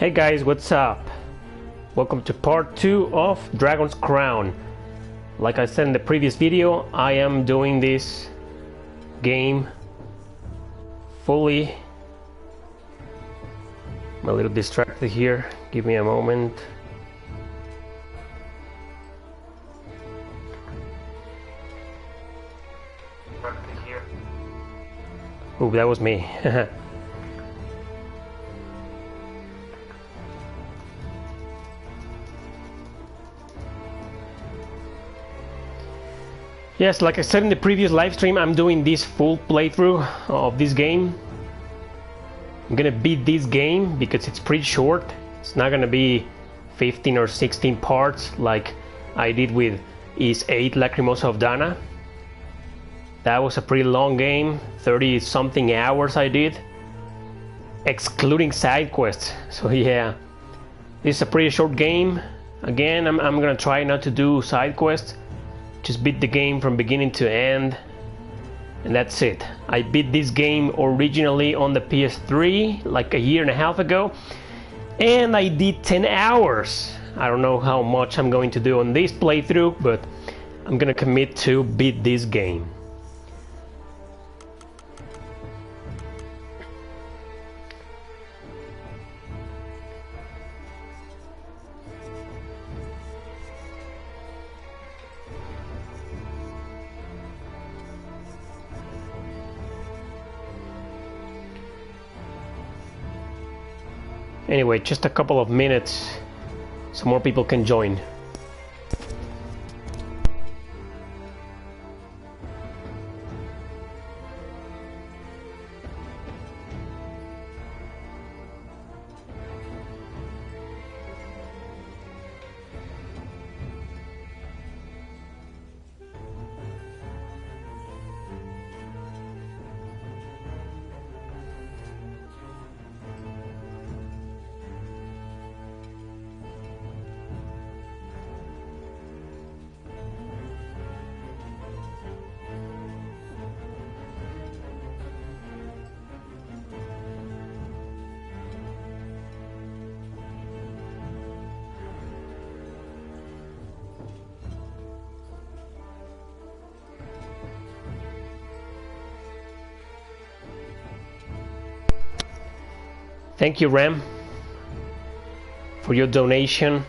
Hey guys, what's up? Welcome to part 2 of Dragon's Crown. Like I said in the previous video, I am doing this game fully. I'm a little distracted here. Give me a moment. Oh, that was me. Yes, like I said in the previous live stream, I'm doing this full playthrough of this game. I'm gonna beat this game because it's pretty short. It's not gonna be 15 or 16 parts like I did with Is 8 Lacrimosa of Dana. That was a pretty long game, 30 something hours I did, excluding side quests. So yeah, this is a pretty short game. Again, I'm gonna try not to do side quests. Just beat the game from beginning to end, and that's it. I beat this game originally on the PS3 like a year and a half ago, and I did 10 hours. I don't know how much I'm going to do on this playthrough, but I'm gonna commit to beat this game. Anyway, just a couple of minutes so more people can join. Thank you, Ram, for your donation.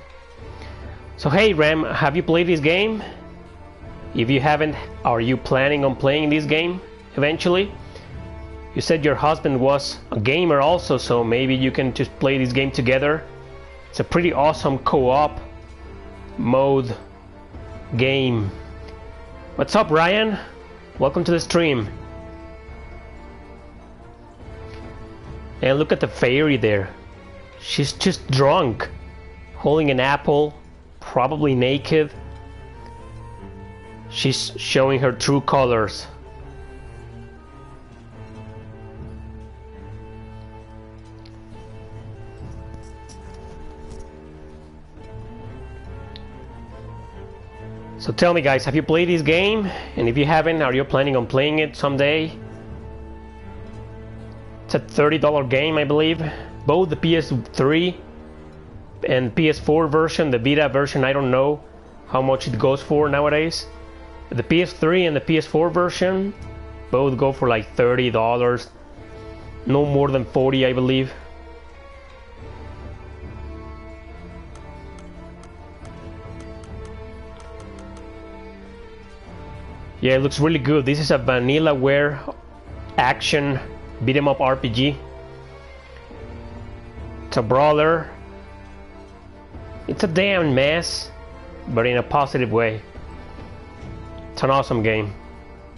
So hey Ram, have you played this game? If you haven't, are you planning on playing this game eventually? You said your husband was a gamer also, so maybe you can just play this game together. It's a pretty awesome co-op mode game. What's up, Ryan? Welcome to the stream. And look at the fairy there. She's just drunk, holding an apple, probably naked. She's showing her true colors. So tell me guys, have you played this game? And if you haven't, are you planning on playing it someday? It's a $30 game, I believe. Both the PS3 and PS4 version, the Vita version, I don't know how much it goes for nowadays. The PS3 and the PS4 version both go for like $30, no more than 40, I believe. Yeah, it looks really good. This is a vanillaware action beat 'em up RPG. It's a brawler. It's a damn mess, but in a positive way. It's an awesome game.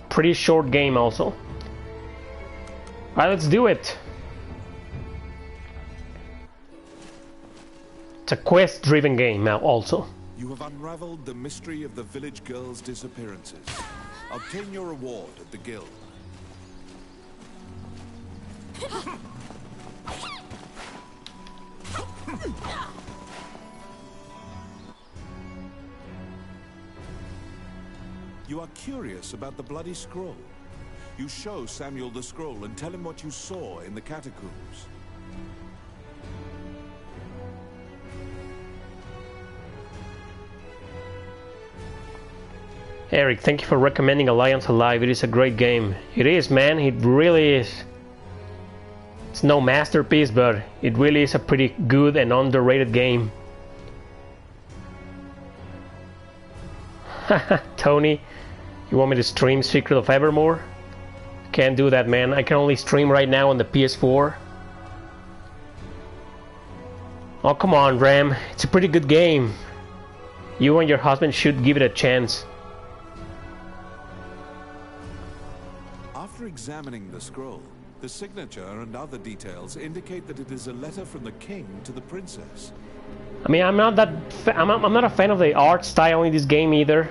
Pretty short game also. Alright, let's do it. It's a quest-driven game now also. You have unraveled the mystery of the village girls' disappearances. Obtain your reward at the guild. You are curious about the bloody scroll. You show Samuel the scroll and tell him what you saw in the catacombs. Eric, thank you for recommending Alliance Alive. It is a great game. It is, man. It really is. It's no masterpiece, but it really is a pretty good and underrated game. Tony, you want me to stream Secret of Evermore? Can't do that, man. I can only stream right now on the PS4. Oh, come on, Ram. It's a pretty good game. You and your husband should give it a chance. After examining the scroll, the signature and other details indicate that it is a letter from the king to the princess. I mean, I'm not a fan of the art style in this game either.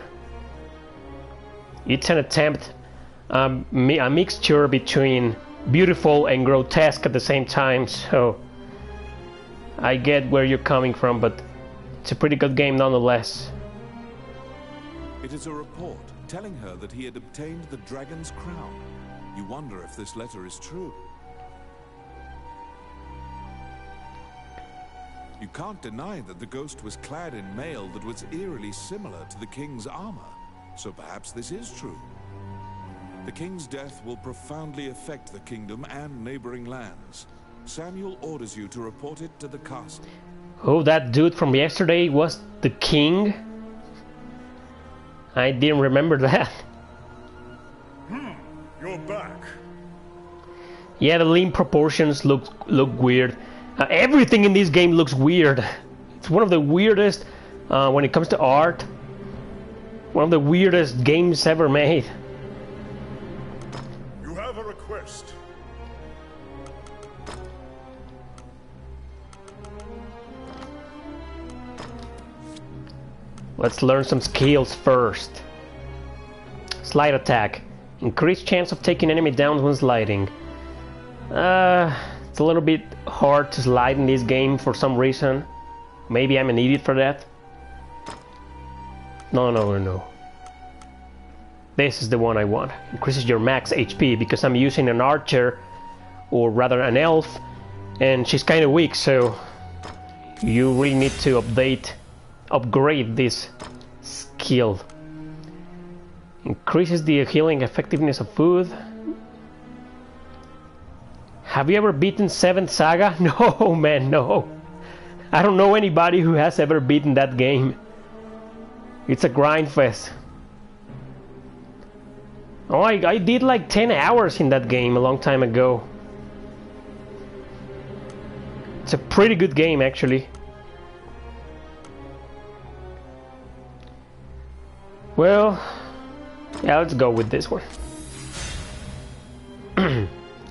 It's an attempt, a mixture between beautiful and grotesque at the same time. So I get where you're coming from, but it's a pretty good game nonetheless. It is a report telling her that he had obtained the dragon's crown. You wonder if this letter is true. You can't deny that the ghost was clad in mail that was eerily similar to the king's armor. So perhaps this is true. The king's death will profoundly affect the kingdom and neighboring lands. Samuel orders you to report it to the castle. Oh, that dude from yesterday was the king? I didn't remember that. You're back. Yeah, the limb proportions look weird. Everything in this game looks weird. It's one of the weirdest, when it comes to art, one of the weirdest games ever made. You have a request. Let's learn some skills first. Slide attack. Increased chance of taking enemy down when sliding. It's a little bit hard to slide in this game for some reason. Maybe I'm an idiot for that. No. This is the one I want. Increases your max HP because I'm using an archer, or rather an elf, and she's kind of weak, so you really need to upgrade this skill. Increases the healing effectiveness of food. Have you ever beaten 7th Saga? No, man, no. I don't know anybody who has ever beaten that game. It's a grind fest. Oh, I did like 10 hours in that game a long time ago. It's a pretty good game, actually. Well, yeah, let's go with this one.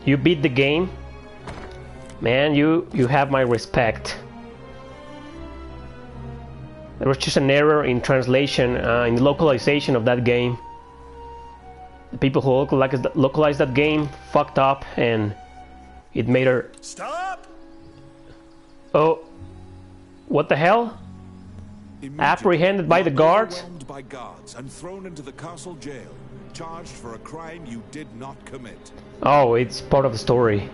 You beat the game. Man, you have my respect. There was just an error in translation, in the localization of that game. The people who localized that game fucked up, and it made her... Stop! Oh, what the hell? Apprehended by the guards? Overwhelmed by guards and thrown into the castle jail, charged for a crime you did not commit. Oh, it's part of the story.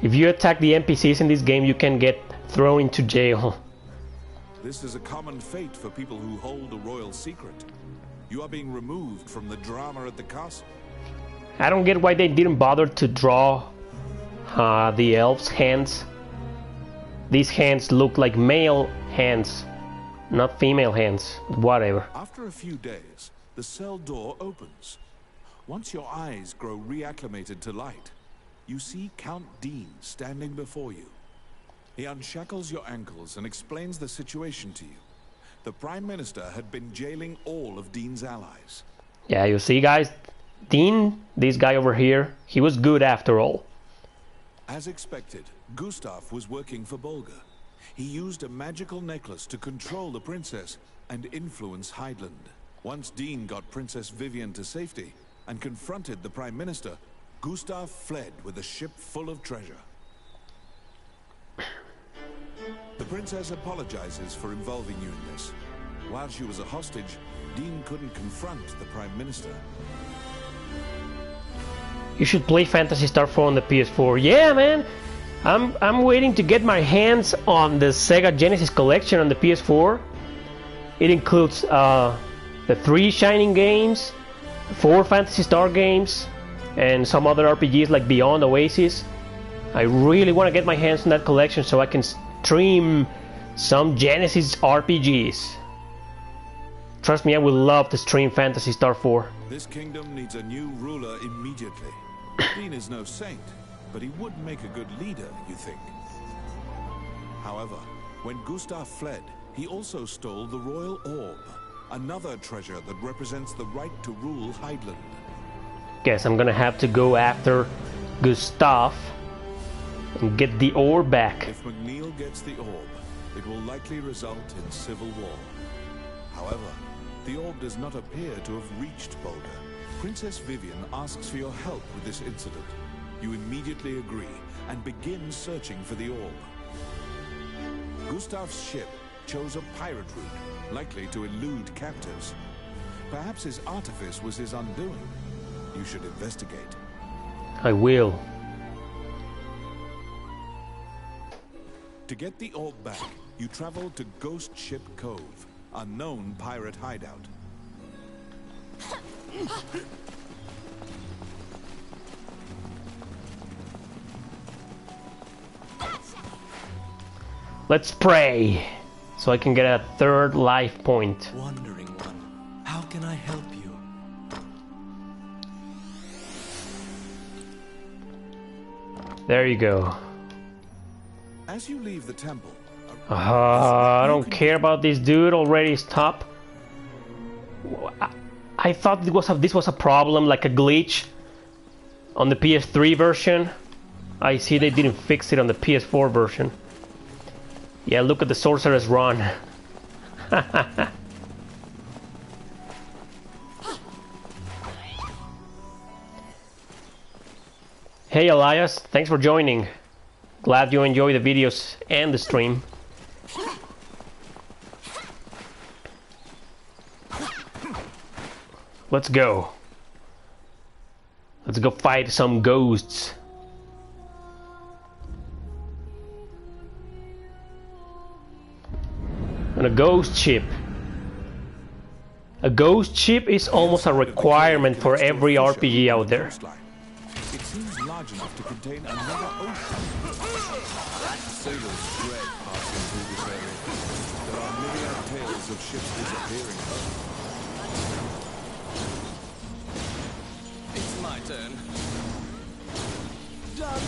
If you attack the NPCs in this game, you can get thrown into jail. This is a common fate for people who hold a royal secret. You are being removed from the drama at the castle. I don't get why they didn't bother to draw the elves' hands. These hands look like male hands, not female hands. Whatever. After a few days, the cell door opens. Once your eyes grow reacclimated to light, you see Count Dean standing before you. He unshackles your ankles and explains the situation to you. The Prime Minister had been jailing all of Dean's allies. Yeah, you see, guys, Dean, this guy over here, he was good after all. As expected, Gustav was working for Bolga. He used a magical necklace to control the princess and influence Heidland. Once Dean got Princess Vivian to safety and confronted the Prime Minister, Gustav fled with a ship full of treasure. The princess apologizes for involving you in this. While she was a hostage, Dean couldn't confront the Prime Minister. You should play Phantasy Star 4 on the PS4. Yeah, man! I'm waiting to get my hands on the Sega Genesis collection on the PS4. It includes the 3 Shining games, 4 Phantasy Star games, and some other RPGs like Beyond Oasis. I really want to get my hands on that collection so I can stream some Genesis RPGs. Trust me, I would love to stream Phantasy Star 4. This kingdom needs a new ruler immediately. Dean is no saint, but he would make a good leader, you think? However, when Gustav fled, he also stole the royal orb, another treasure that represents the right to rule Heidland. Guess I'm gonna have to go after Gustav and get the orb back. If McNeil gets the orb, it will likely result in civil war. However, the orb does not appear to have reached Boulder. Princess Vivian asks for your help with this incident. You immediately agree and begin searching for the orb. Gustav's ship chose a pirate route, likely to elude captors. Perhaps his artifice was his undoing. You should investigate. I will. To get the orb back, you travel to Ghost Ship Cove, a known pirate hideout. Let's pray, so I can get a 3rd life point. Wandering one, how can I help you? There you go. As you leave the temple, I don't care about this dude already. Stop. I thought this was a problem, like a glitch on the PS3 version. I see they didn't fix it on the PS4 version. Yeah, look at the sorceress run. Hey Elias, thanks for joining. Glad you enjoy the videos and the stream. Let's go. Let's go fight some ghosts. On a ghost ship. A ghost ship is almost a requirement for every RPG out there. it seems large enough to contain another ocean. Sailors dread passing through this area. There are myriad tales of ships disappearing. It's my turn. Done.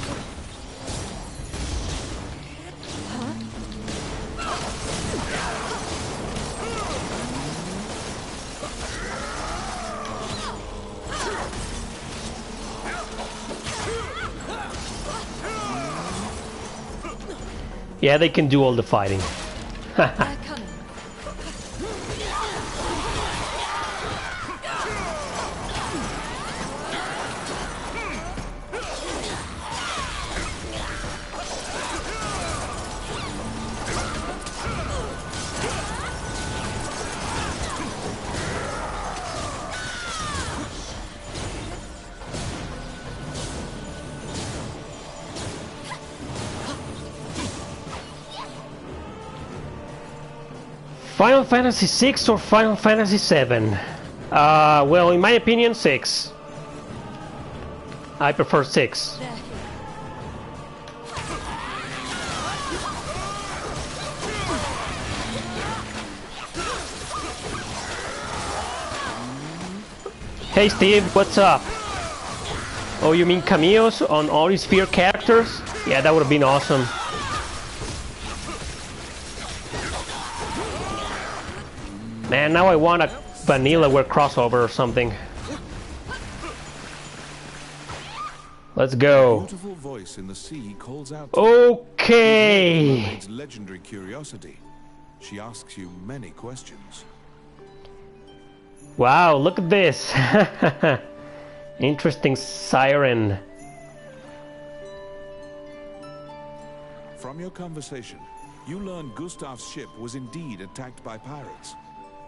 Yeah, they can do all the fighting. Final Fantasy 6 or Final Fantasy 7? Well, in my opinion, 6. I prefer 6. Hey Steve, what's up? Oh, you mean cameos on Odin Sphere characters? Yeah, that would have been awesome. Man, now I want a Vanillaware crossover or something. Let's go. Beautiful voice in the sea calls out. Okay. It's legendary curiosity. She asks you many questions. Wow, look at this. Interesting siren. From your conversation, you learn Gustav's ship was indeed attacked by pirates.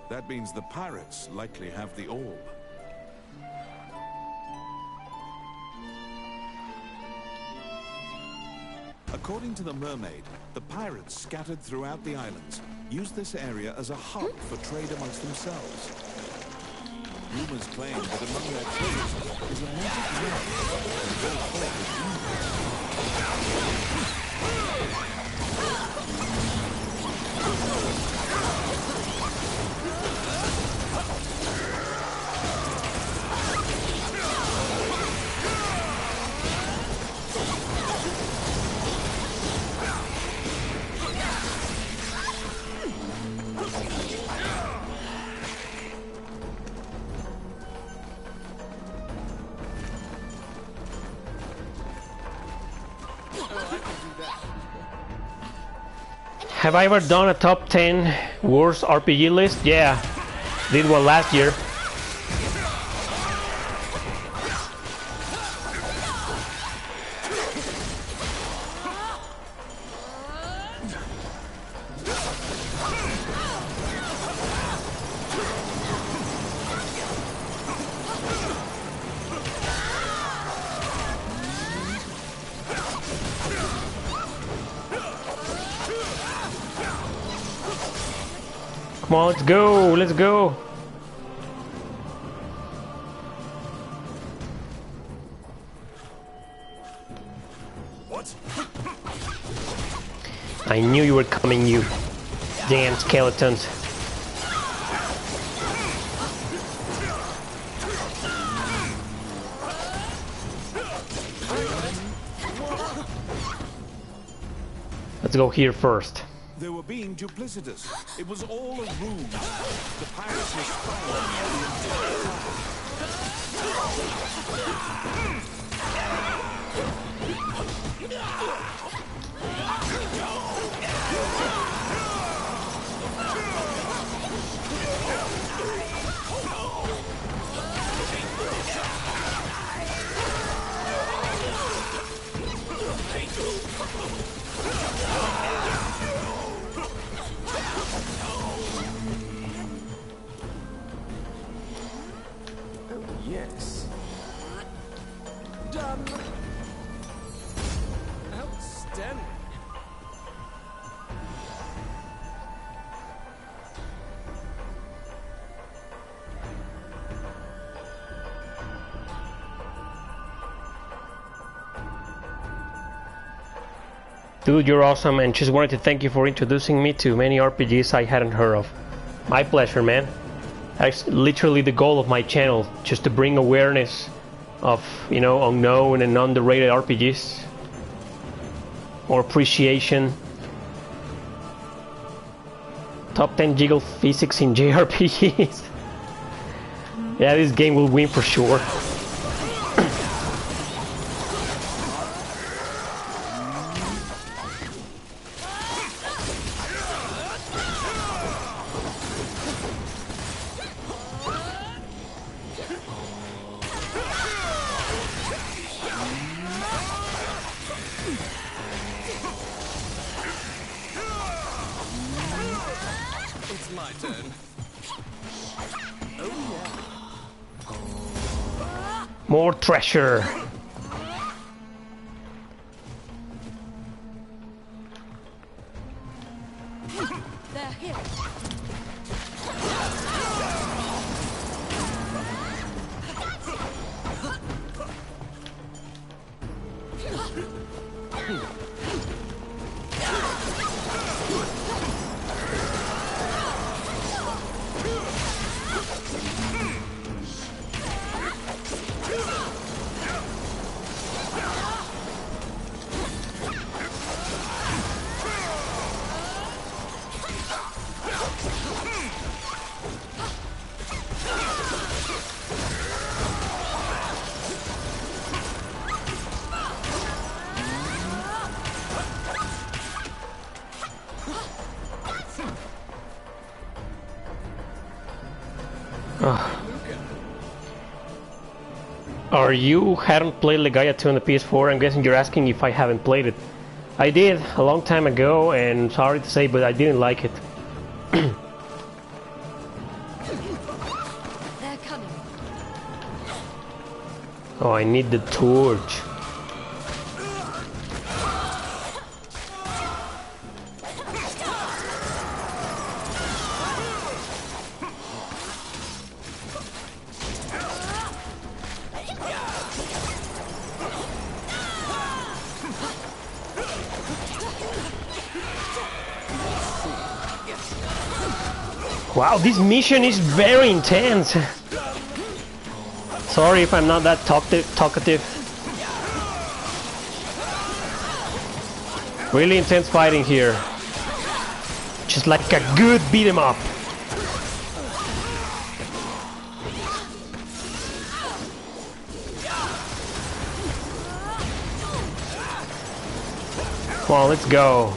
That means the pirates likely have the orb. According to the mermaid, the pirates scattered throughout the islands used this area as a hub for trade amongst themselves. Rumors claim that among their treasures is a magic lamp and all thought of Have I ever done a top 10 worst RPG list? Yeah, did one last year. Come on, let's go, let's go. What? I knew you were coming, you damn skeletons. Let's go here first. They were being duplicitous. It was all a ruse. The pirates were spying on the entire Yes. Done. Outstanding. Dude, you're awesome, and just wanted to thank you for introducing me to many RPGs I hadn't heard of. My pleasure, man. That's literally the goal of my channel, just to bring awareness of, you know, unknown and underrated RPGs. More appreciation. Top 10 jiggle physics in JRPGs. Yeah, this game will win for sure. More treasure. They're here. Are you hadn't played Legaia 2 on the PS4? I'm guessing you're asking if I haven't played it. I did a long time ago, and sorry to say, but I didn't like it. They're coming. Oh, I need the torch. Wow, this mission is very intense. Sorry if I'm not that talkative. Really intense fighting here. Just like a good beat 'em up. Come on, let's go.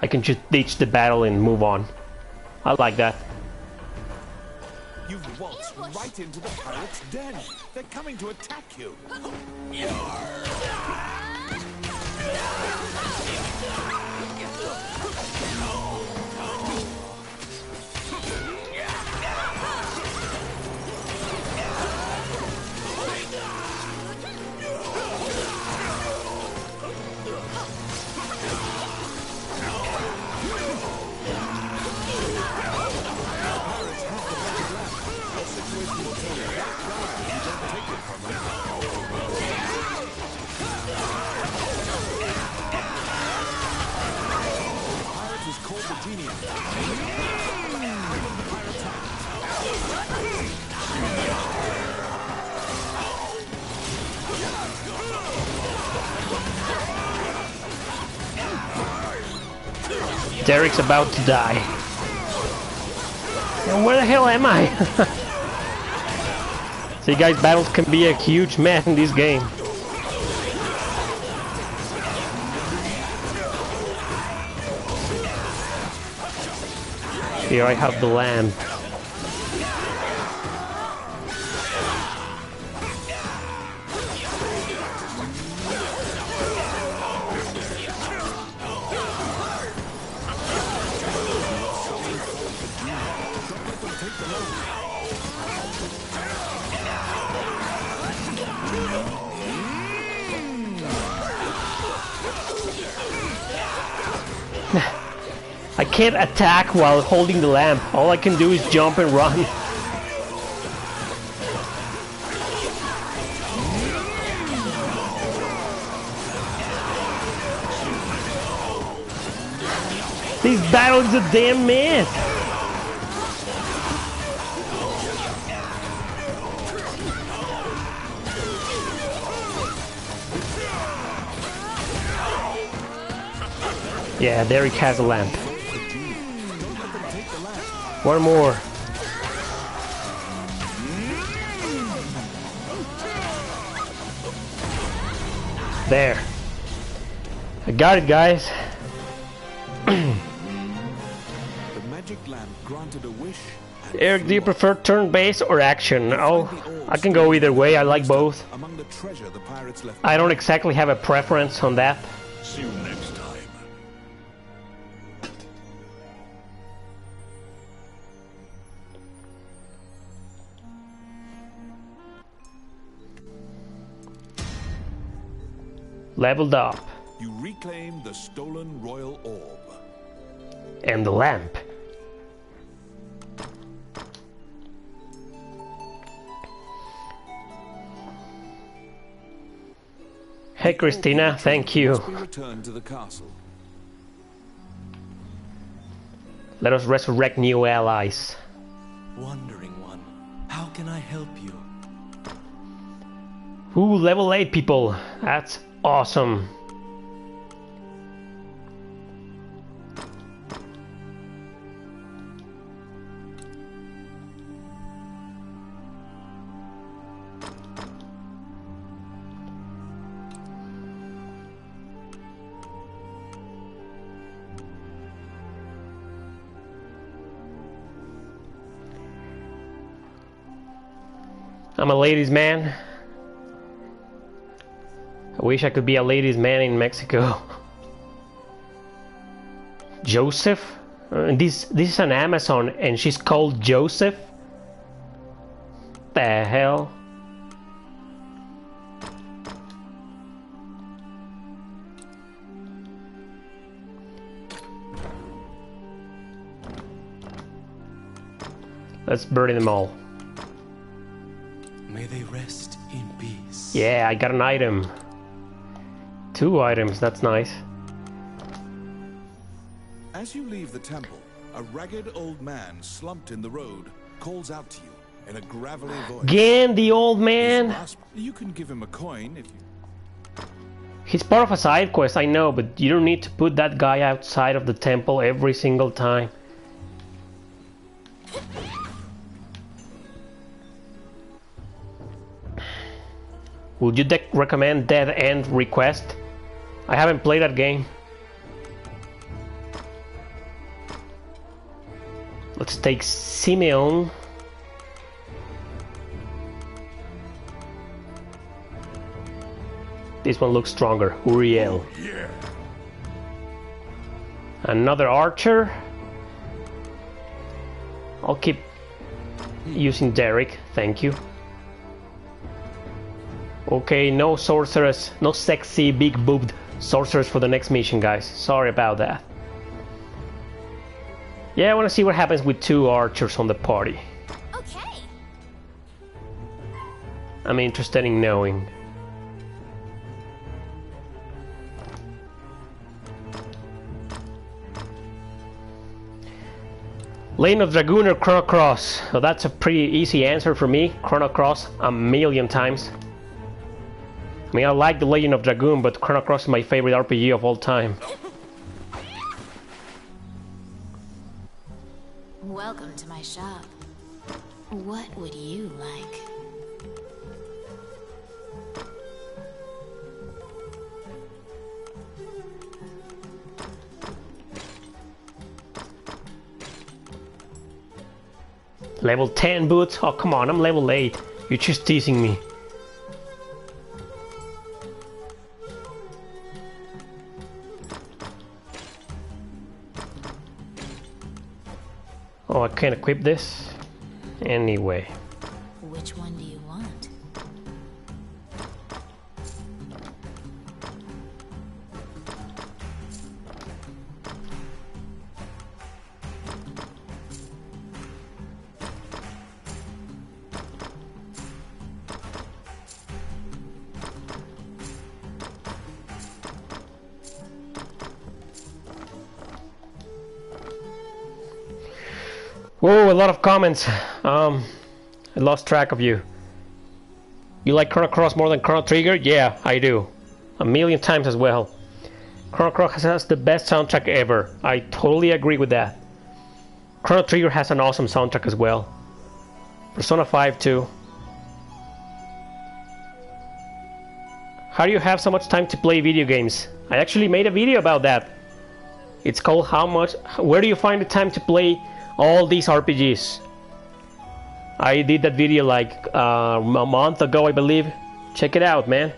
I can just ditch the battle and move on. I like that. You've waltzed right into the pirates' den. They're coming to attack you. Derek's about to die. And where the hell am I? See guys, battles can be a huge mess in this game. Here I have the lamp. I can't attack while holding the lamp. All I can do is jump and run. This battle is a damn mess. Yeah, there he has a lamp. One more. There. I got it, guys. The magic lamp granted a wish. Eric, do you prefer turn-based or action? Oh, I can go either way. I like both. Among the treasure the pirates left. I don't exactly have a preference on that. See you next time. Leveled up. You reclaim the stolen royal orb. And the lamp. Hey Christina, thank you. Must be returned to the castle. Let us resurrect new allies. Wandering one, how can I help you? Ooh, level 8 people. That's awesome. I'm a ladies' man. I wish I could be a ladies' man in Mexico. Joseph? This is an Amazon and she's called Joseph? The hell? Let's bury them all. May they rest in peace. Yeah, I got an item. 2 items, that's nice. As you leave the temple, a ragged old man slumped in the road calls out to you in a gravelly voice. Again, the old man. You can give him a coin if you... He's part of a side quest, I know, but you don't need to put that guy outside of the temple every single time. Would you recommend Dead End Request? I haven't played that game. Let's take Simeon. This one looks stronger. Uriel. Yeah. Another archer. I'll keep using Derek, thank you. Okay, no sorceress, no sexy big boobed sorceress for the next mission, guys. Sorry about that. Yeah, I want to see what happens with 2 archers on the party. Okay. I'm interested in knowing. Legend of Dragoon or Chrono Cross? So that's a pretty easy answer for me. Chrono Cross a million times. I mean, I like the Legend of Dragoon, but Chrono Cross is my favorite RPG of all time. Welcome to my shop. What would you like? Level 10 boots? Oh, come on, I'm level 8. You're just teasing me. Oh, I can't equip this? Anyway. Which one do you want? Whoa, a lot of comments. I lost track of you. You like Chrono Cross more than Chrono Trigger? Yeah, I do. A million times as well. Chrono Cross has the best soundtrack ever. I totally agree with that. Chrono Trigger has an awesome soundtrack as well. Persona 5 too. How do you have so much time to play video games? I actually made a video about that. It's called Where do you find the time to play all these RPGs? I did that video like a month ago, I believe. Check it out, man.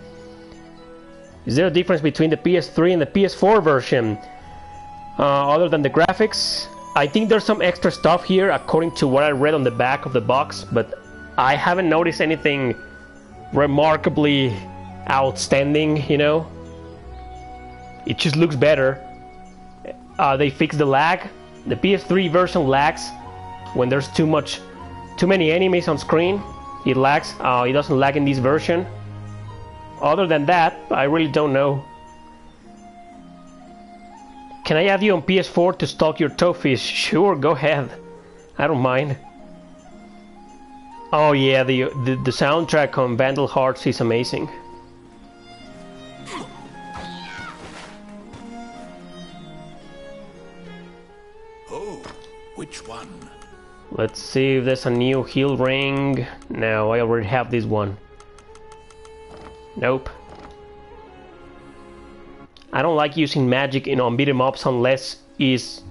Is there a difference between the PS3 and the PS4 version? Other than the graphics? I think there's some extra stuff here according to what I read on the back of the box, but I haven't noticed anything remarkably outstanding, you know? It just looks better. They fixed the lag. The PS3 version lags when there's too many enemies on screen. It lags. It doesn't lag in this version. Other than that, I really don't know. Can I add you on PS4 to stalk your toefish? Sure, go ahead. I don't mind. Oh yeah, the soundtrack on Vandal Hearts is amazing. Which one? Let's see if there's a new heal ring. No, I already have this one. Nope. I don't like using magic on beat 'em ups unless it's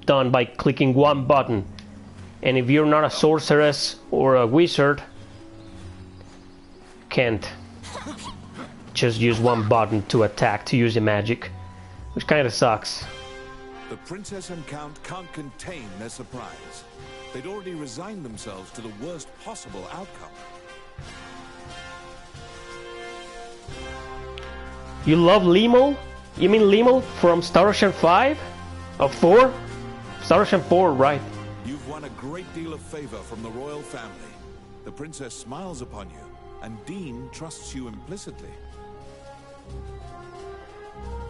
done by clicking one button. And if you're not a sorceress or a wizard, can't just use one button to attack to use the magic, which kind of sucks. The princess and count can't contain their surprise. They'd already resigned themselves to the worst possible outcome. You love Limo? You mean Limo from Star Ocean 5? Of 4? Star Ocean 4, right. You've won a great deal of favor from the royal family. The princess smiles upon you, and Dean trusts you implicitly.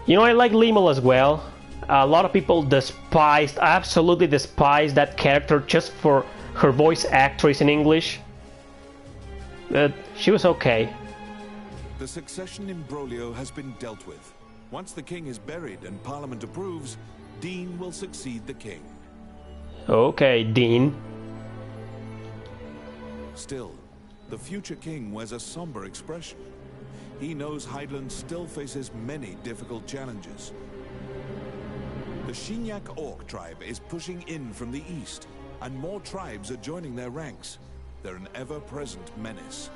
You know, I like Limel as well. A lot of people absolutely despised that character just for her voice actress in English. But she was okay. The succession imbroglio has been dealt with. Once the king is buried and Parliament approves, Dean will succeed the king. Okay, Dean. Still, the future king wears a somber expression. He knows Heidland still faces many difficult challenges. The Shinyak Orc tribe is pushing in from the east, and more tribes are joining their ranks. They're an ever-present menace.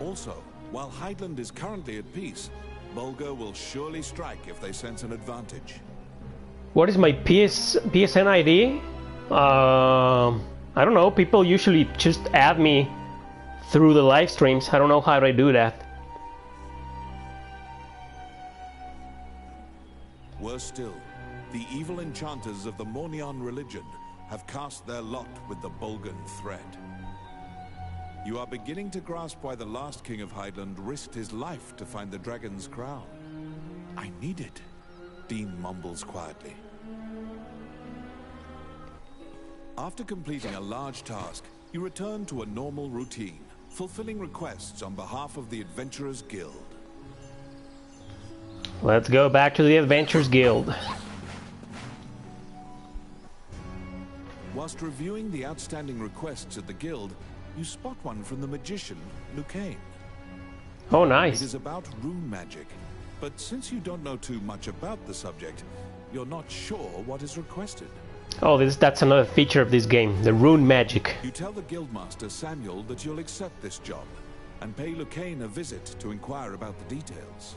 Also, while Heidland is currently at peace, Bulgar will surely strike if they sense an advantage. What is my PSN ID? I don't know. People usually just add me through the live streams. I don't know how I do that. Worse still, the evil enchanters of the Mornion religion have cast their lot with the Bulgan threat. You are beginning to grasp why the last king of Heidland risked his life to find the dragon's crown. I need it, Dean mumbles quietly. After completing a large task, you return to a normal routine, fulfilling requests on behalf of the Adventurers Guild. Let's go back to the Adventurers Guild. Whilst reviewing the outstanding requests at the guild, you spot one from the magician, Lucane. Oh, nice. It is about rune magic, but since you don't know too much about the subject, you're not sure what is requested. Oh, that's another feature of this game, the rune magic. You tell the guildmaster Samuel that you'll accept this job, and pay Lucane a visit to inquire about the details.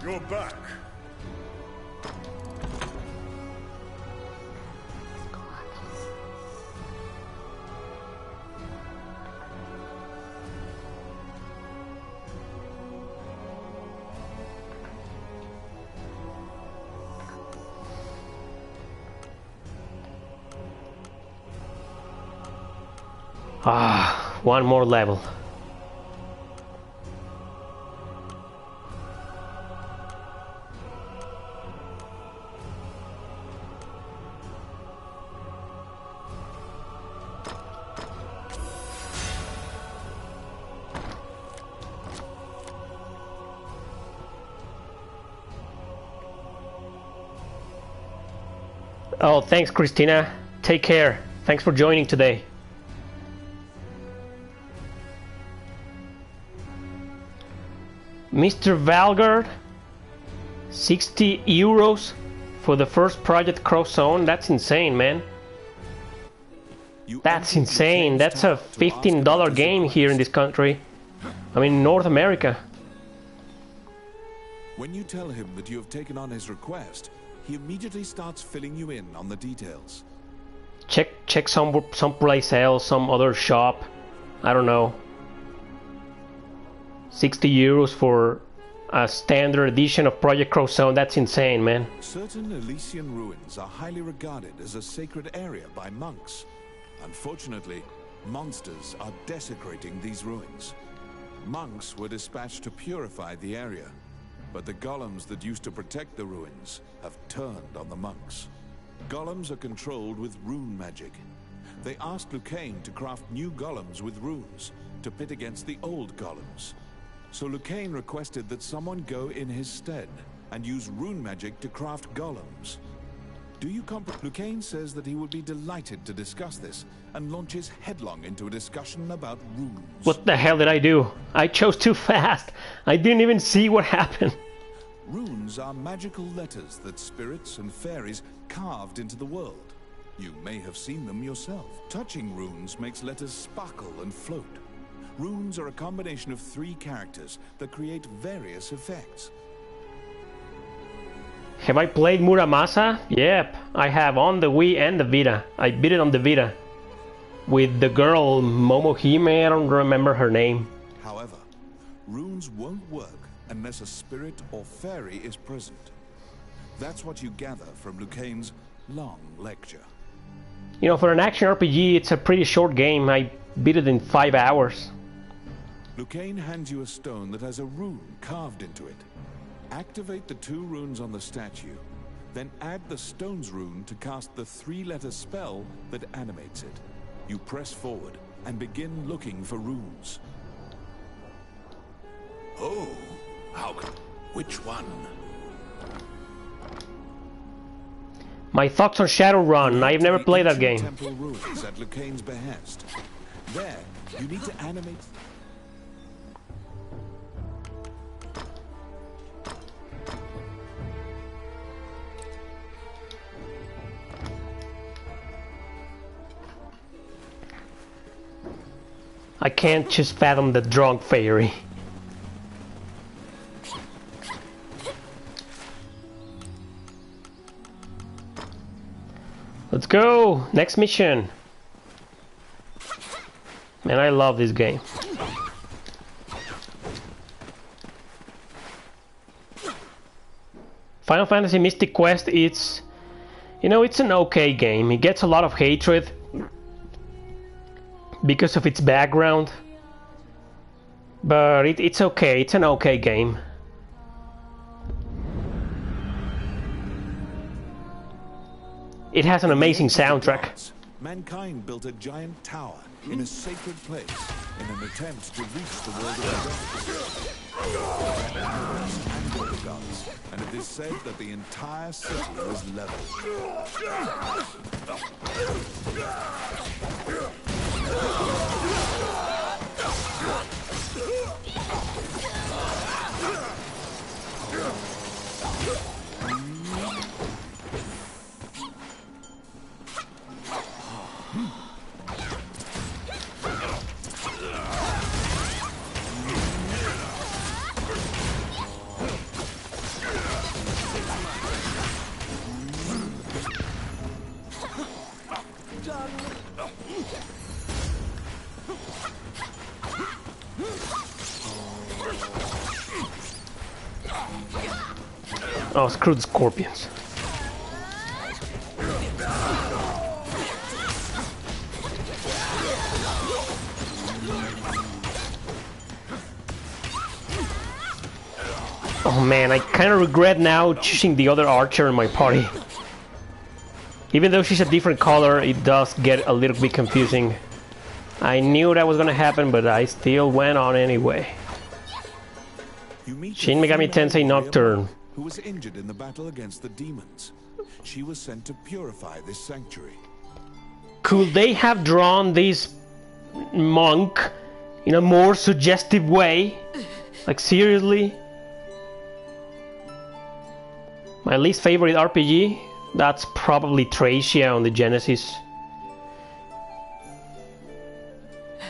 You're back. Ah, one more level. Oh, thanks, Christina. Take care. Thanks for joining today. Mr. Valgard, 60 euros for the first Project Cross Zone. That's insane, man. That's insane. That's a $15 game here in this country. I mean, North America. When you tell him that you have taken on his request, he immediately starts filling you in on the details. Check someplace else, some other shop. I don't know. 60 euros for a standard edition of Project Cross Zone. That's insane, man. Certain Elysian ruins are highly regarded as a sacred area by monks. Unfortunately, monsters are desecrating these ruins. Monks were dispatched to purify the area, but the golems that used to protect the ruins have turned on the monks. Golems are controlled with rune magic. They asked Lucane to craft new golems with runes to pit against the old golems. So Lucane requested that someone go in his stead and use rune magic to craft golems. Do you comprehend? Lucane says that he would be delighted to discuss this and launches headlong into a discussion about runes. What the hell did I do? I chose too fast. I didn't even see what happened. Runes are magical letters that spirits and fairies carved into the world. You may have seen them yourself. Touching runes makes letters sparkle and float. Runes are a combination of 3 characters that create various effects. Have I played Muramasa? Yep, I have on the Wii and the Vita. I beat it on the Vita. With the girl Momohime, I don't remember her name. However, runes won't work unless a spirit or fairy is present. That's what you gather from Lucane's long lecture. You know, for an action RPG, it's a pretty short game. I beat it in 5 hours. Lucane hands you a stone that has a rune carved into it. Activate the 2 runes on the statue, then add the stone's rune to cast the 3-letter spell that animates it. You press forward and begin looking for runes. Oh, which one? My thoughts on Shadowrun. I've never played that game. Temple ruins at Lucane's behest. There, you need to animate. I can't just fathom the drunk fairy. Let's go! Next mission! Man, I love this game. Final Fantasy Mystic Quest, it's... You know, it's an okay game. It gets a lot of hatred because of its background. But it's okay. It's an okay game. It has an amazing soundtrack. Mankind built a giant tower in a sacred place in an attempt to reach the world of the gods. And it is said that the entire city was leveled. Oh, screw the scorpions. Oh man, I kind of regret now choosing the other archer in my party. Even though she's a different color, it does get a little bit confusing. I knew that was gonna happen, but I still went on anyway. Shin Megami Tensei Nocturne. Who was injured in the battle against the demons. She was sent to purify this sanctuary. Could they have drawn this monk in a more suggestive way? Like, seriously? My least favorite RPG? That's probably Thracia on the Genesis.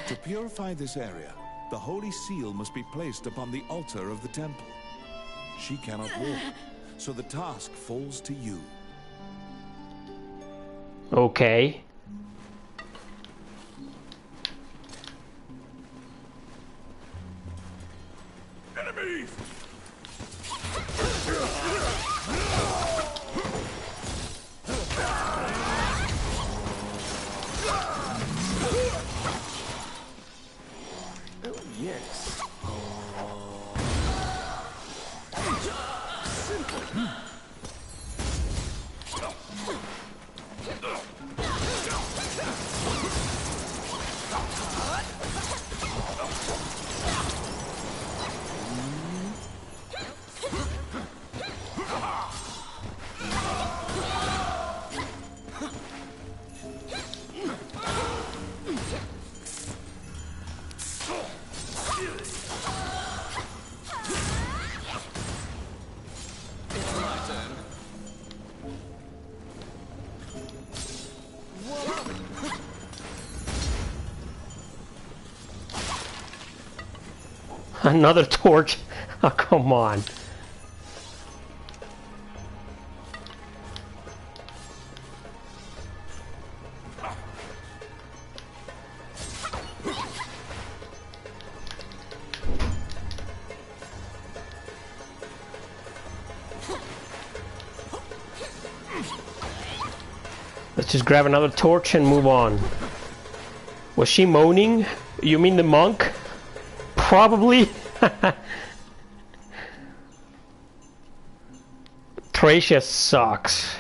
To purify this area, the holy seal must be placed upon the altar of the temple. She cannot walk, so the task falls to you. Okay. Enemies! Oh, yes. Another torch? Oh, come on. Just grab another torch and move on. Was she moaning? You mean the monk? Probably. Thracia sucks.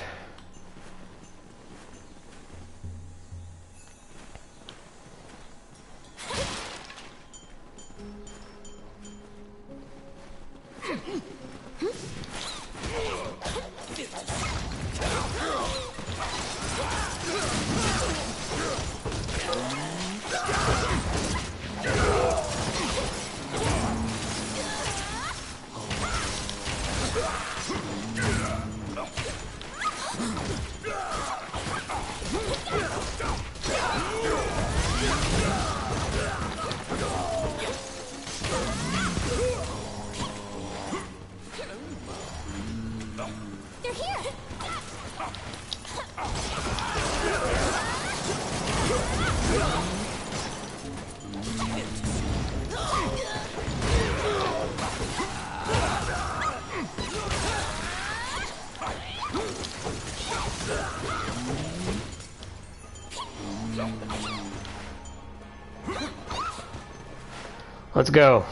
Let's go.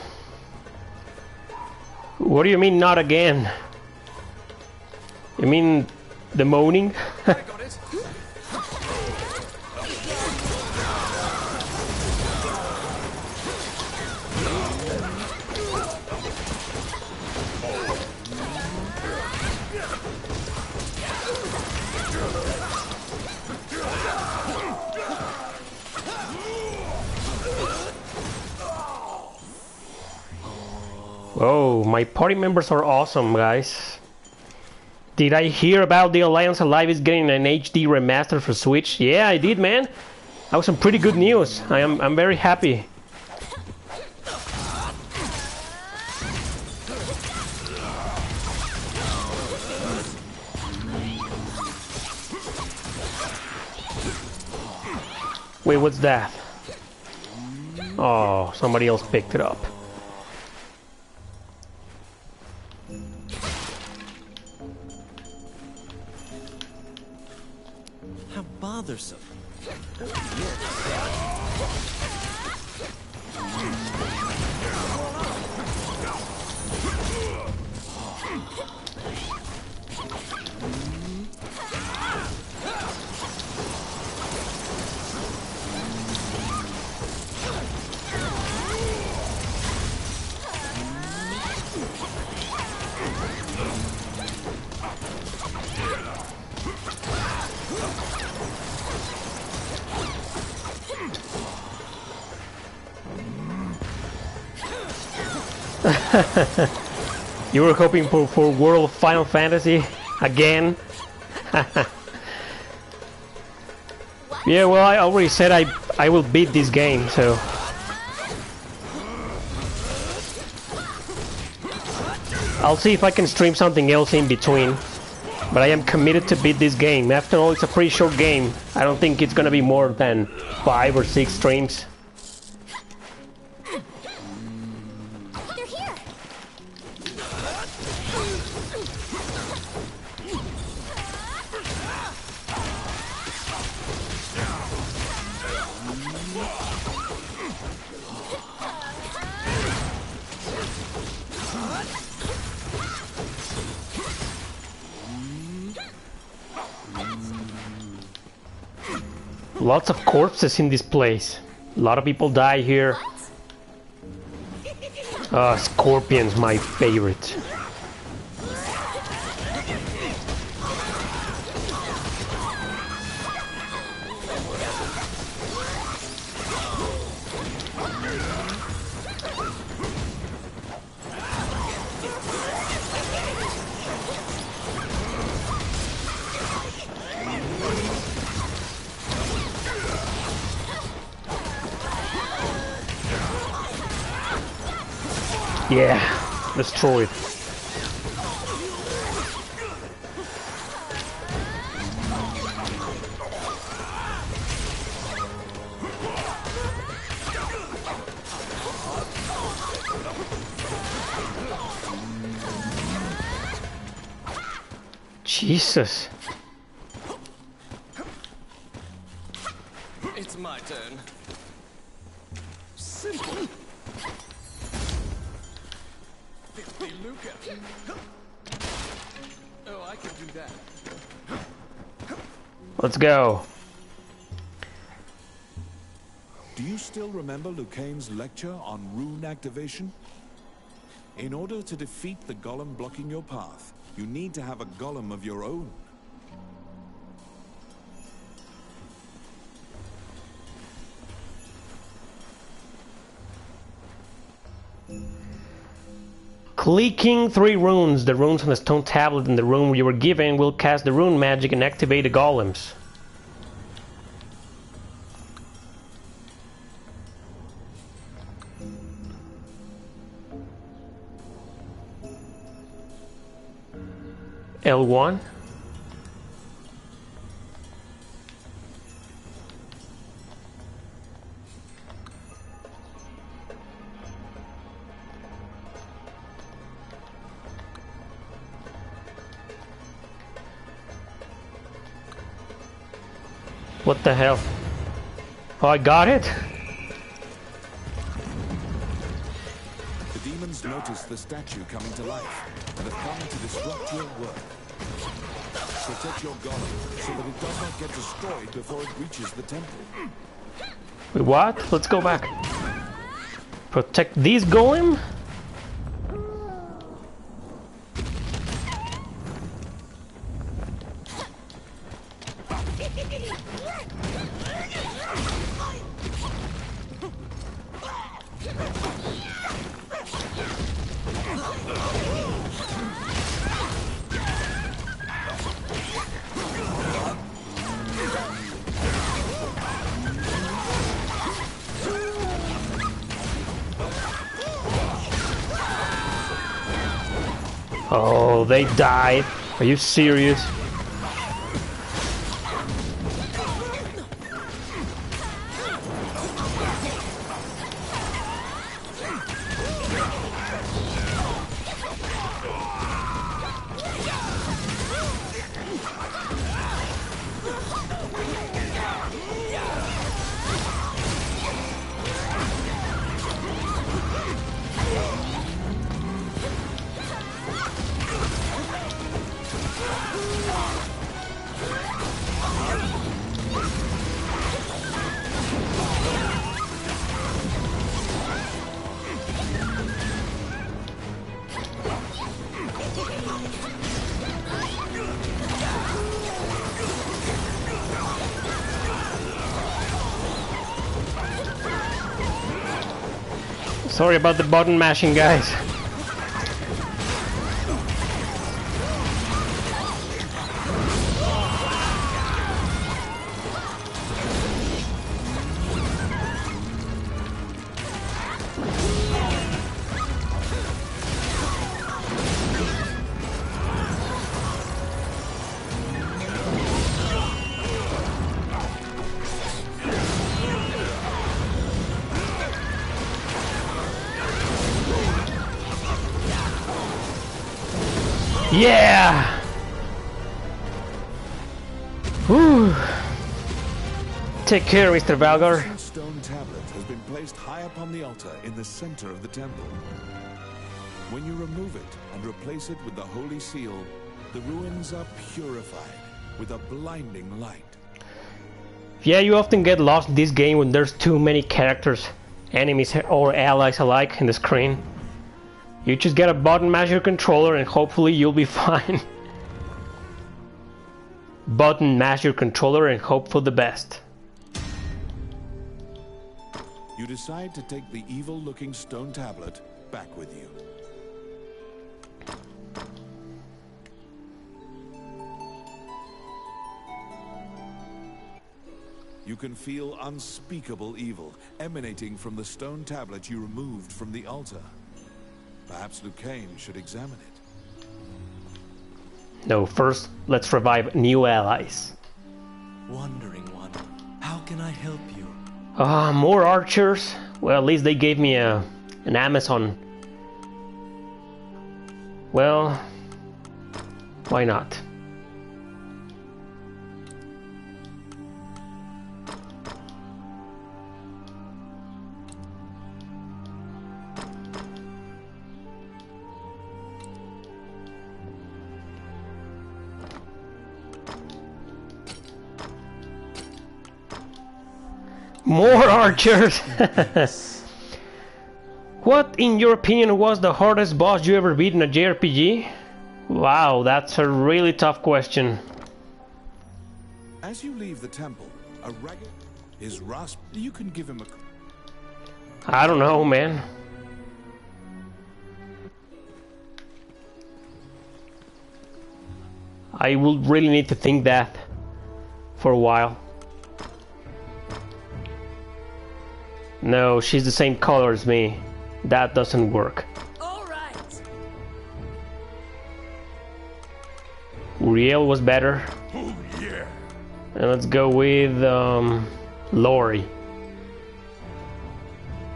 What do you mean not again? You mean the moaning? I got it. Whoa, my party members are awesome, guys. Did I hear about the Alliance Alive is getting an HD remaster for Switch? Yeah, I did, man. That was some pretty good news. I'm very happy. Wait, what's that? Oh, somebody else picked it up. How bothersome. You were hoping for World of Final Fantasy again? Yeah, well, I already said I will beat this game, so... I'll see if I can stream something else in between. But I am committed to beat this game. After all, it's a pretty short game. I don't think it's gonna be more than 5 or 6 streams. Lots of corpses in this place. A lot of people die here. Scorpion's my favorite. Yeah, destroyed. Jesus. turn. Simple. 50 Luca. Oh, I can do that. Let's go. Do you still remember Lucane's lecture on rune activation? In order to defeat the golem blocking your path, you need to have a golem of your own. Clicking 3 runes, the runes on the stone tablet in the room you were given, will cast the rune magic and activate the golems. L1. What the hell? Oh, I got it? The demons notice the statue coming to life and have come to disrupt your work. Protect your golem so that it does not get destroyed before it reaches the temple. Wait, what? Let's go back. Protect these golem? Oh, they died. Are you serious? Sorry about the button mashing, guys. Yeah! Whew. Take care, Mr. Valgar. The stone tablet has been placed high upon the altar in the center of the temple. When you remove it and replace it with the holy seal, the ruins are purified with a blinding light. Yeah, you often get lost in this game when there's too many characters, enemies or allies alike in the screen. You just get a button mash your controller and hopefully you'll be fine. Button mash your controller and hope for the best. You decide to take the evil-looking stone tablet back with you. You can feel unspeakable evil emanating from the stone tablet you removed from the altar. Perhaps Lucane should examine it. No, first, let's revive new allies. Wandering one, how can I help you? More archers? Well, at least they gave me an Amazon. Well, why not? More archers! What, in your opinion, was the hardest boss you ever beat in a JRPG? Wow, that's a really tough question. As you leave the temple, a ragged is rasp. You can give him a. I don't know, man. I will really need to think that for a while. No, she's the same color as me. That doesn't work. All right. Uriel was better. Oh, yeah. And let's go with Lori.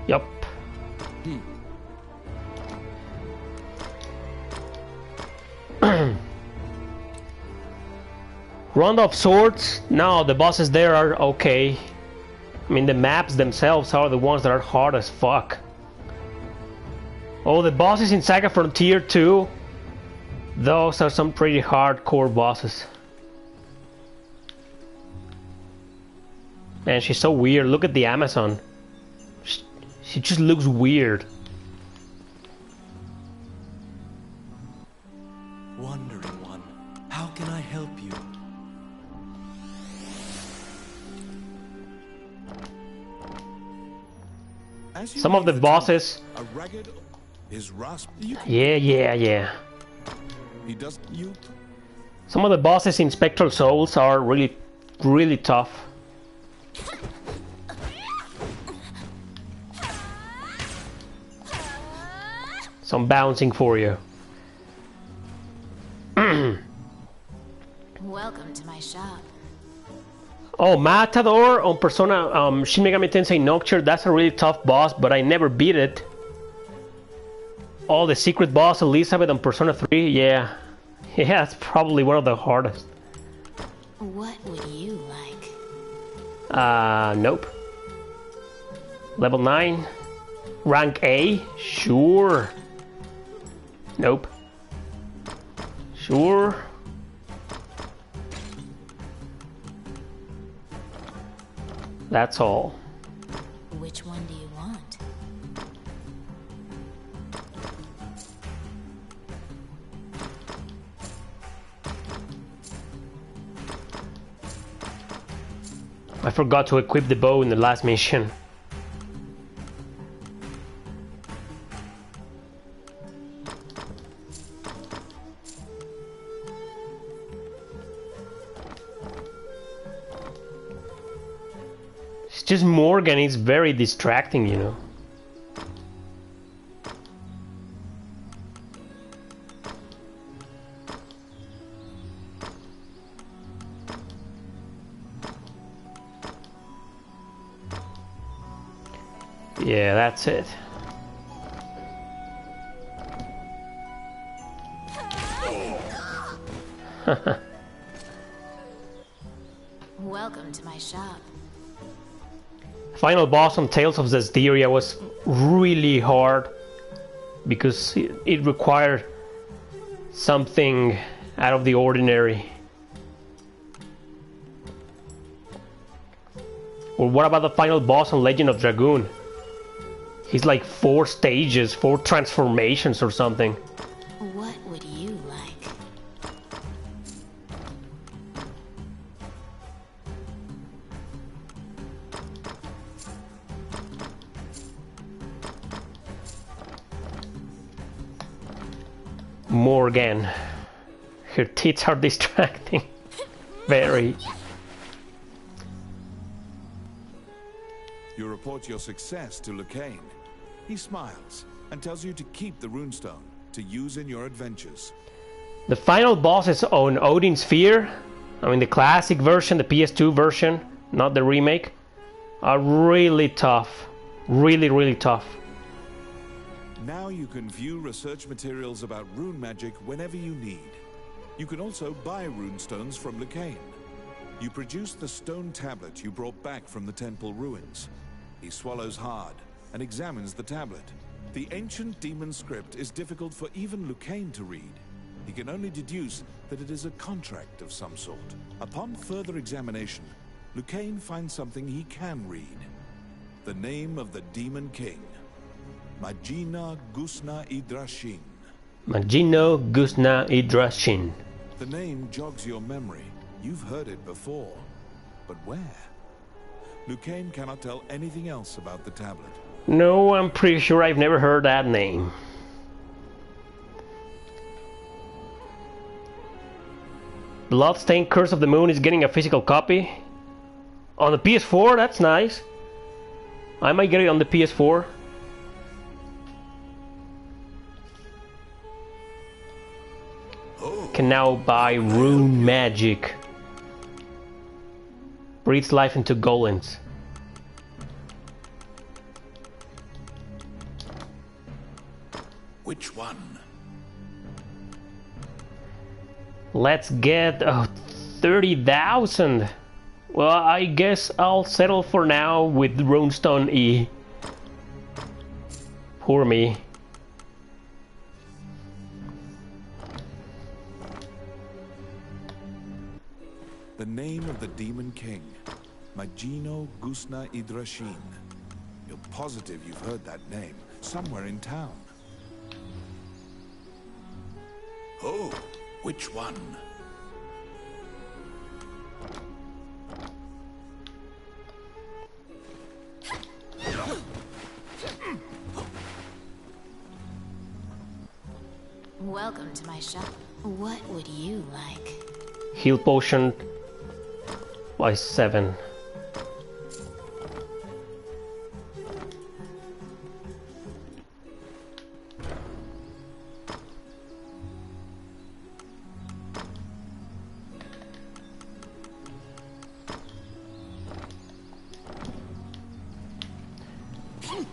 Yup. Round of Swords? No, the bosses there are okay. I mean, the maps themselves are the ones that are hard as fuck. Oh, the bosses in Saga Frontier 2, those are some pretty hardcore bosses. Man, she's so weird. Look at the Amazon. She just looks weird. Wandering one, how can I help you? As you Some of leave the temple, bosses... a ragged is rasp. You can, Yeah. he does you. Some of the bosses in Spectral Souls are really tough. Some bouncing for you. Welcome to my shop. Oh, Matador on Persona Shin Megami Tensei Nocturne, that's a really tough boss, but I never beat it. Oh, the secret boss Elizabeth on Persona 3, yeah. Yeah, it's probably one of the hardest. What would you like? Nope. Level 9. Rank A? Sure. Nope. Sure. That's all. Which one do you want? I forgot to equip the bow in the last mission. It's just Morgan, it's very distracting, you know. Yeah, that's it. Welcome to my shop. Final boss on Tales of Zestiria was really hard because it required something out of the ordinary. Or what about the final boss on Legend of Dragoon? He's like 4 stages, 4 transformations or something. What would you like? Morgan. Her tits are distracting. Very. You report your success to Lucane. He smiles and tells you to keep the runestone to use in your adventures. The final bosses on Odin Sphere, I mean the classic version, the PS2 version, not the remake, are really tough. Really tough. Now you can view research materials about rune magic whenever you need. You can also buy runestones from Lucane. You produce the stone tablet you brought back from the temple ruins. He swallows hard and examines the tablet. The ancient demon script is difficult for even Lucane to read. He can only deduce that it is a contract of some sort. Upon further examination, Lucane finds something he can read. The name of the Demon King. Magina Gusna Idrashin. Magino Gusna Idrashin. The name jogs your memory. You've heard it before. But where? Lucane cannot tell anything else about the tablet. No, I'm pretty sure I've never heard that name. Bloodstained Curse of the Moon is getting a physical copy. On the PS4, that's nice. I might get it on the PS4. Can now buy Rune Magic. Breathes life into golems. Which one? Let's get 30,000. Well, I guess I'll settle for now with Runestone E. Poor me. The name of the Demon King. Magino Gusna Idrashin. You're positive you've heard that name somewhere in town. Oh, which one? Welcome to my shop. What would you like? Heal potion by 7.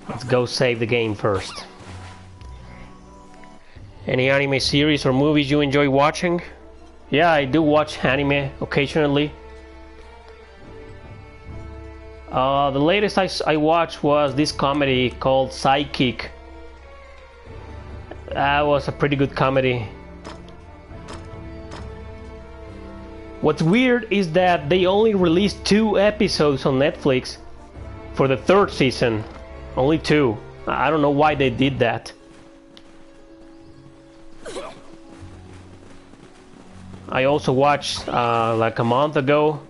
Let's go save the game first. Any anime series or movies you enjoy watching? Yeah, I do watch anime occasionally. The latest I watched was this comedy called Psychic. That was a pretty good comedy. What's weird is that they only released 2 episodes on Netflix for the 3rd season. Only 2. I don't know why they did that. I also watched like a month ago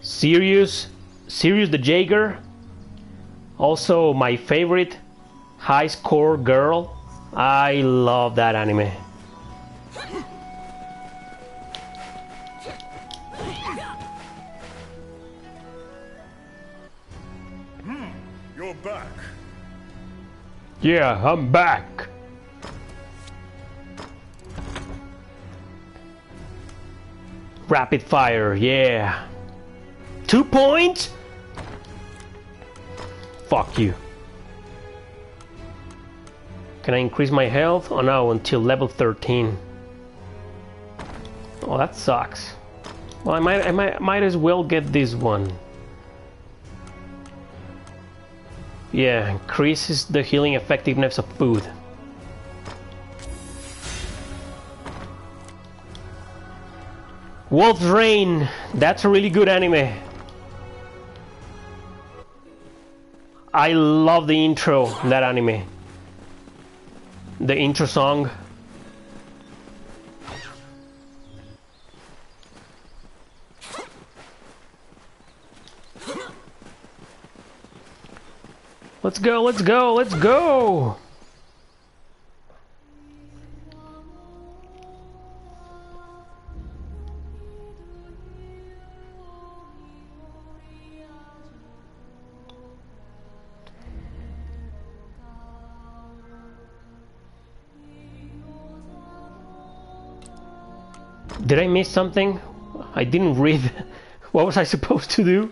Sirius the Jaeger. Also my favorite, High Score Girl. I love that anime. You're back. Yeah, I'm back. Rapid fire, yeah. 2 points? Fuck you. Can I increase my health? Oh no, until level 13. Oh, that sucks. Well, I might as well get this one. Yeah, increases the healing effectiveness of food. Wolf's Rain, that's a really good anime. I love the intro, that anime. The intro song. Let's go, let's go, let's go! Did I miss something? I didn't read. What was I supposed to do?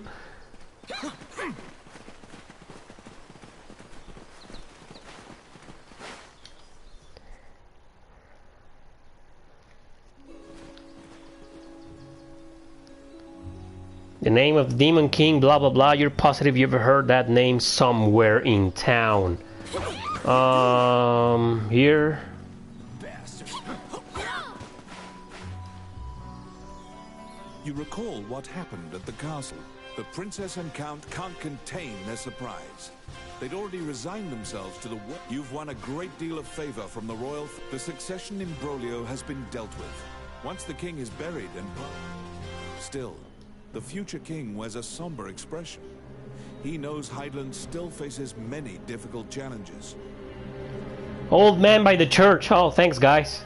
The name of the Demon King, blah blah blah. You're positive you ever heard that name somewhere in town. Here. You recall what happened at the castle. The princess and count can't contain their surprise. They'd already resigned themselves to the You've won a great deal of favor from the royal... The succession imbroglio has been dealt with. Once the king is buried and... Still, the future king wears a somber expression. He knows Heidland still faces many difficult challenges. Old man by the church. Oh, thanks, guys.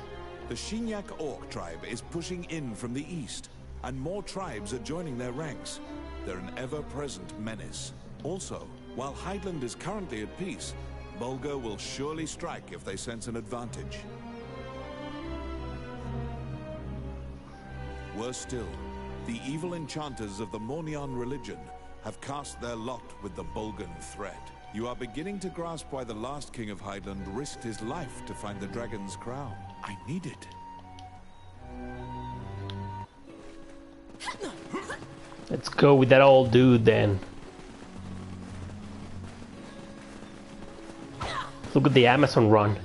The Shinyak Orc tribe is pushing in from the east, and more tribes are joining their ranks. They're an ever-present menace. Also, while Heidland is currently at peace, Bulgar will surely strike if they sense an advantage. Worse still, the evil enchanters of the Mornion religion have cast their lot with the Bulgan threat. You are beginning to grasp why the last king of Heidland risked his life to find the dragon's crown. I need it. Let's go with that old dude then. Look at the Amazon run.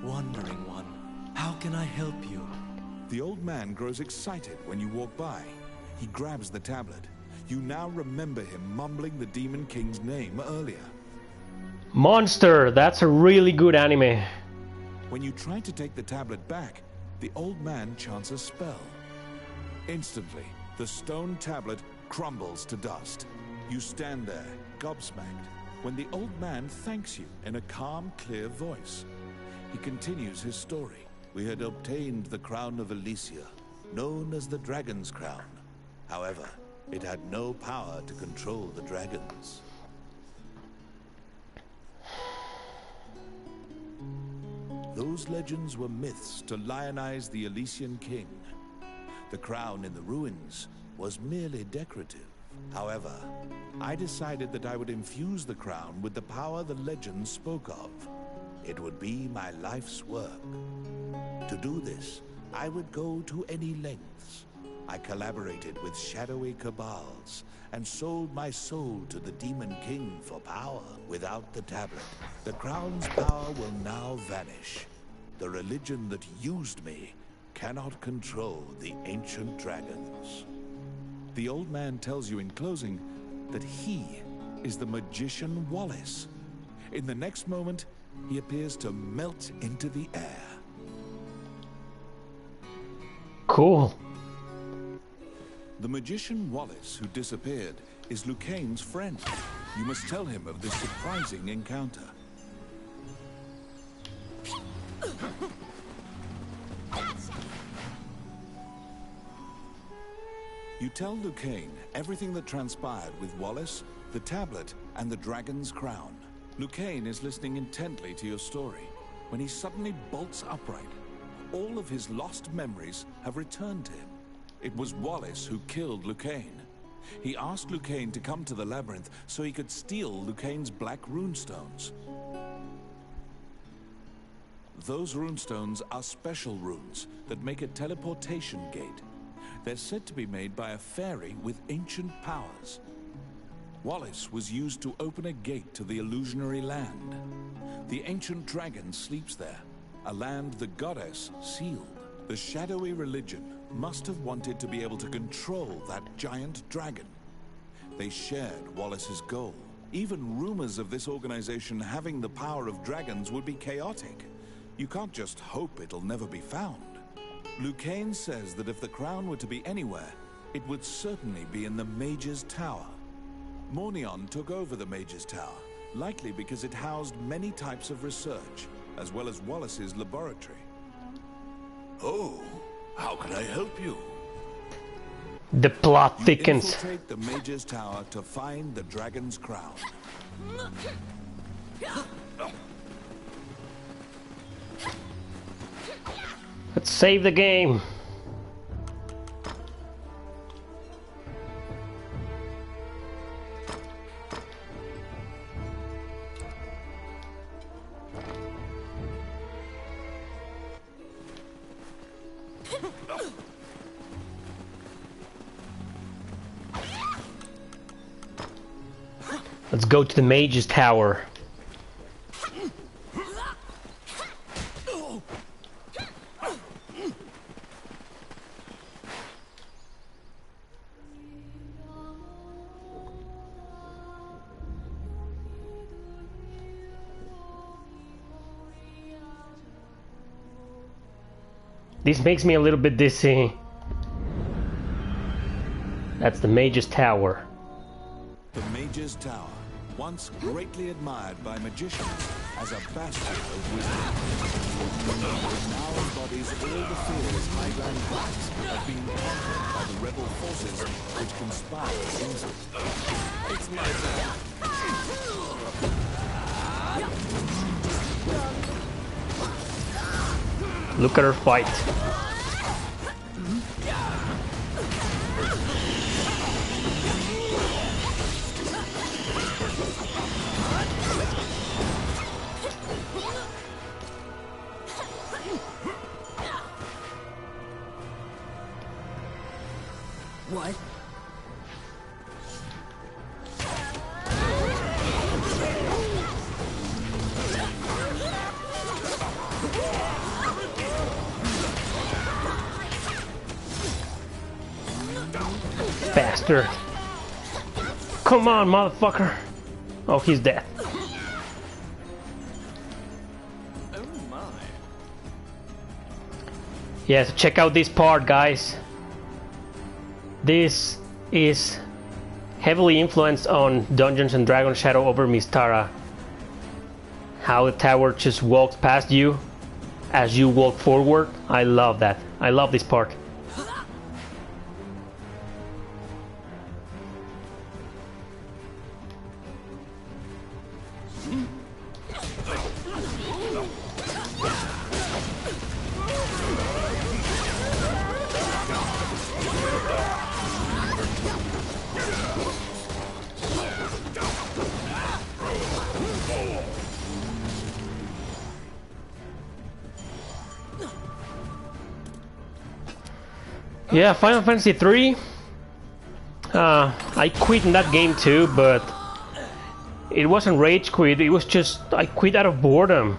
Wandering one, how can I help you? The old man grows excited when you walk by. He grabs the tablet. You now remember him mumbling the Demon King's name earlier. Monster! That's a really good anime. When you try to take the tablet back, the old man chants a spell. Instantly, the stone tablet crumbles to dust. You stand there, gobsmacked, when the old man thanks you in a calm, clear voice. He continues his story. We had obtained the crown of Elysia, known as the Dragon's Crown. However, it had no power to control the dragons. Those legends were myths to lionize the Elysian king. The crown in the ruins was merely decorative. However, I decided that I would infuse the crown with the power the legends spoke of. It would be my life's work. To do this, I would go to any lengths. I collaborated with shadowy cabals and sold my soul to the Demon King for power. Without the tablet, the crown's power will now vanish. The religion that used me cannot control the ancient dragons. The old man tells you in closing that he is the magician Wallace. In the next moment, he appears to melt into the air. Cool. The magician Wallace, who disappeared, is Lucane's friend. You must tell him of this surprising encounter. You tell Lucane everything that transpired with Wallace, the tablet, and the dragon's crown. Lucane is listening intently to your story when he suddenly bolts upright. All of his lost memories have returned to him. It was Wallace who killed Lucane. He asked Lucane to come to the labyrinth so he could steal Lucane's black runestones. Those runestones are special runes that make a teleportation gate. They're said to be made by a fairy with ancient powers. Wallace was used to open a gate to the illusionary land. The ancient dragon sleeps there, a land the goddess sealed. The shadowy religion must have wanted to be able to control that giant dragon. They shared Wallace's goal. Even rumors of this organization having the power of dragons would be chaotic. You can't just hope it'll never be found. Lucane says that if the crown were to be anywhere, it would certainly be in the Mage's Tower. Mornion took over the Mage's Tower, likely because it housed many types of research, as well as Wallace's laboratory. Oh, how can I help you? The plot You thickens. infiltrate the Mage's Tower to find the dragon's crown. Let's save the game. Let's go to the Mage's Tower. This makes me a little bit dizzy. That's the Mage's Tower. The Mage's Tower, once greatly admired by magicians as a bastion of wisdom, it now embodies all the fears Highland Heights have been conquered by the rebel forces which conspire against it. It's my turn. Look at her fight. What? Bastard. Come on, motherfucker. Oh, he's dead. Oh my. Yes, check out this part, guys. This is heavily influenced on Dungeons and Dragons Shadow over Mystara. How the tower just walks past you as you walk forward. I love that. I love this part. Yeah, Final Fantasy 3. I quit in that game too, but it wasn't rage quit. It was just I quit out of boredom.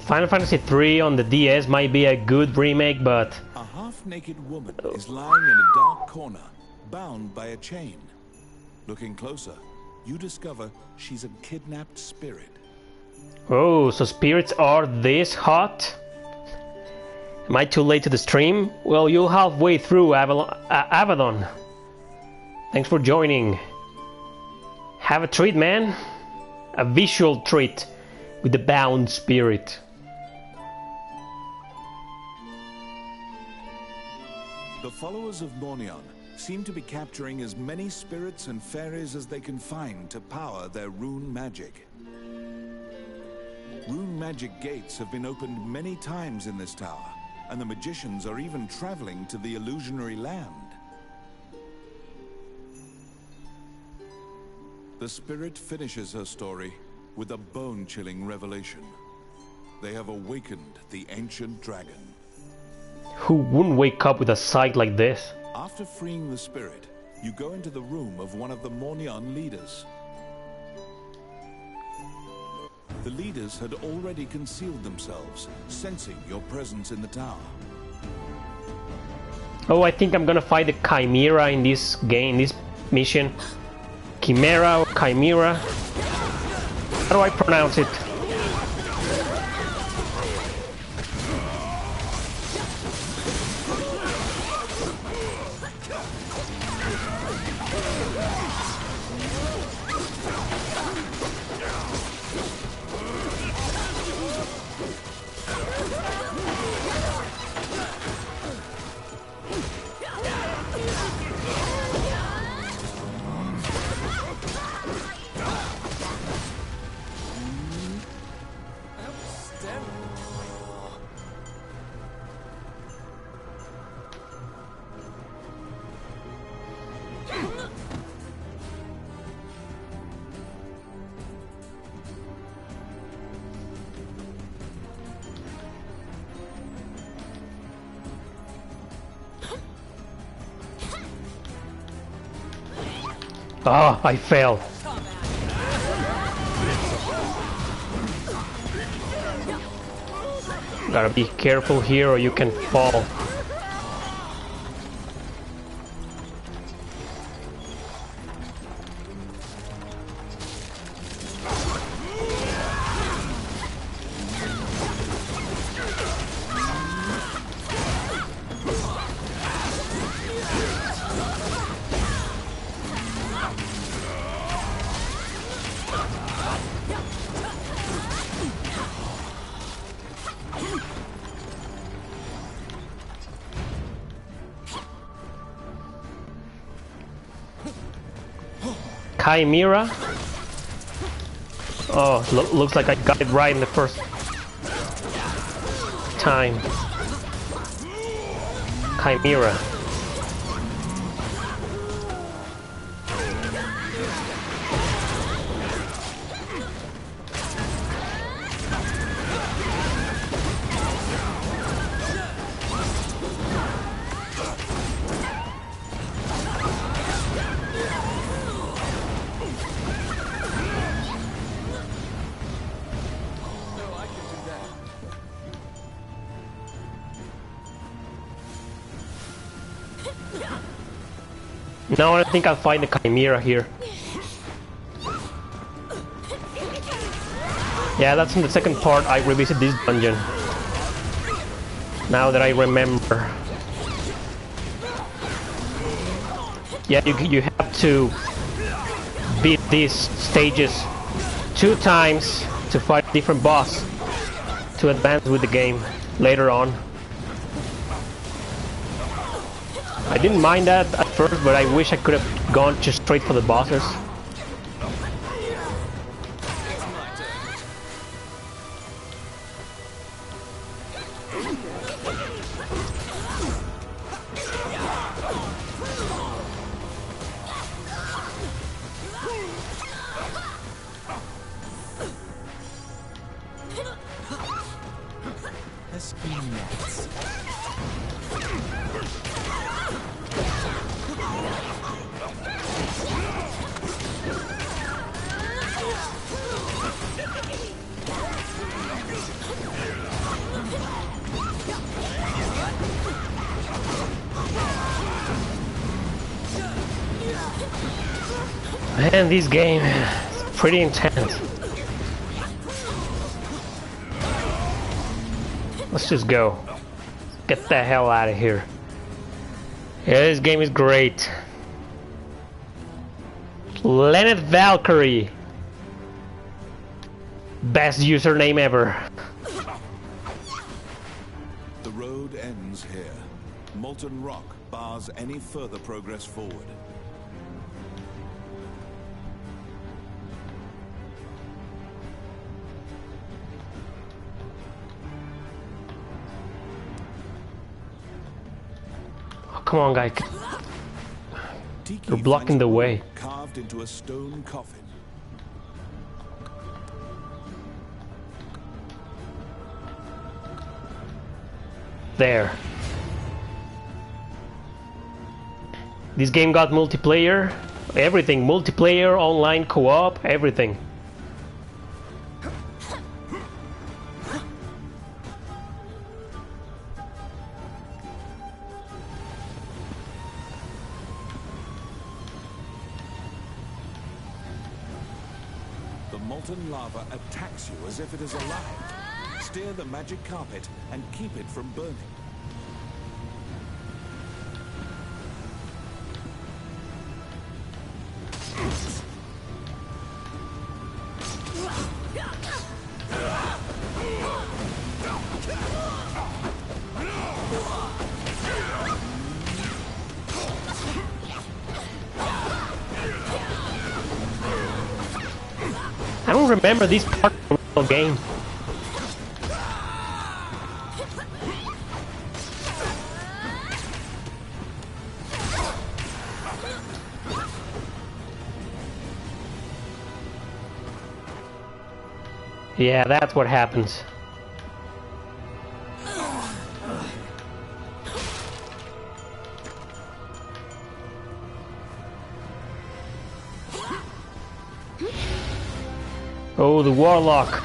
Final Fantasy 3 on the DS might be a good remake, but A half-naked woman is lying in a dark corner, bound by a chain. Looking closer, you discover she's a kidnapped spirit. oh, so spirits are this hot? Am I too late to the stream? Well, you're halfway through Avalon. Thanks for joining. Have a treat, man. A visual treat with the bound spirit. The followers of Mornion seem to be capturing as many spirits and fairies as they can find to power their rune magic. Rune magic gates have been opened many times in this tower, and the magicians are even traveling to the illusionary land. The spirit finishes her story with a bone-chilling revelation. They have awakened the ancient dragon. Who wouldn't wake up with a sight like this? After freeing the spirit, you go into the room of one of the Mornion leaders. The leaders had already concealed themselves, sensing your presence in the tower. Oh, I think I'm gonna fight the Chimera in this game, this mission. Chimera or Chimera? How do I pronounce it? Ah, I fell. Gotta be careful here or you can fall. Chimera. Oh, looks like I got it right in the first time. Chimera. No, I think I'll find the Chimera here. Yeah, that's in the second part I revisit this dungeon. Now that I remember. Yeah, you have to beat these stages 2 times to fight a different boss to advance with the game later on. I didn't mind that at first, but I wish I could have gone just straight for the bosses. Man, this game is pretty intense. Let's just go. Get the hell out of here. Yeah, this game is great. Lenneth Valkyrie. Best username ever. The road ends here. Molten rock bars any further progress forward. Come on, guy. You're blocking the way. Carved into a stone coffin. There. This game got multiplayer, everything. Multiplayer, online, co-op, everything. Molten lava attacks you as if it is alive. Steer the magic carpet and keep it from burning. I don't remember this part of the game. Yeah, that's what happens. Oh, the warlock.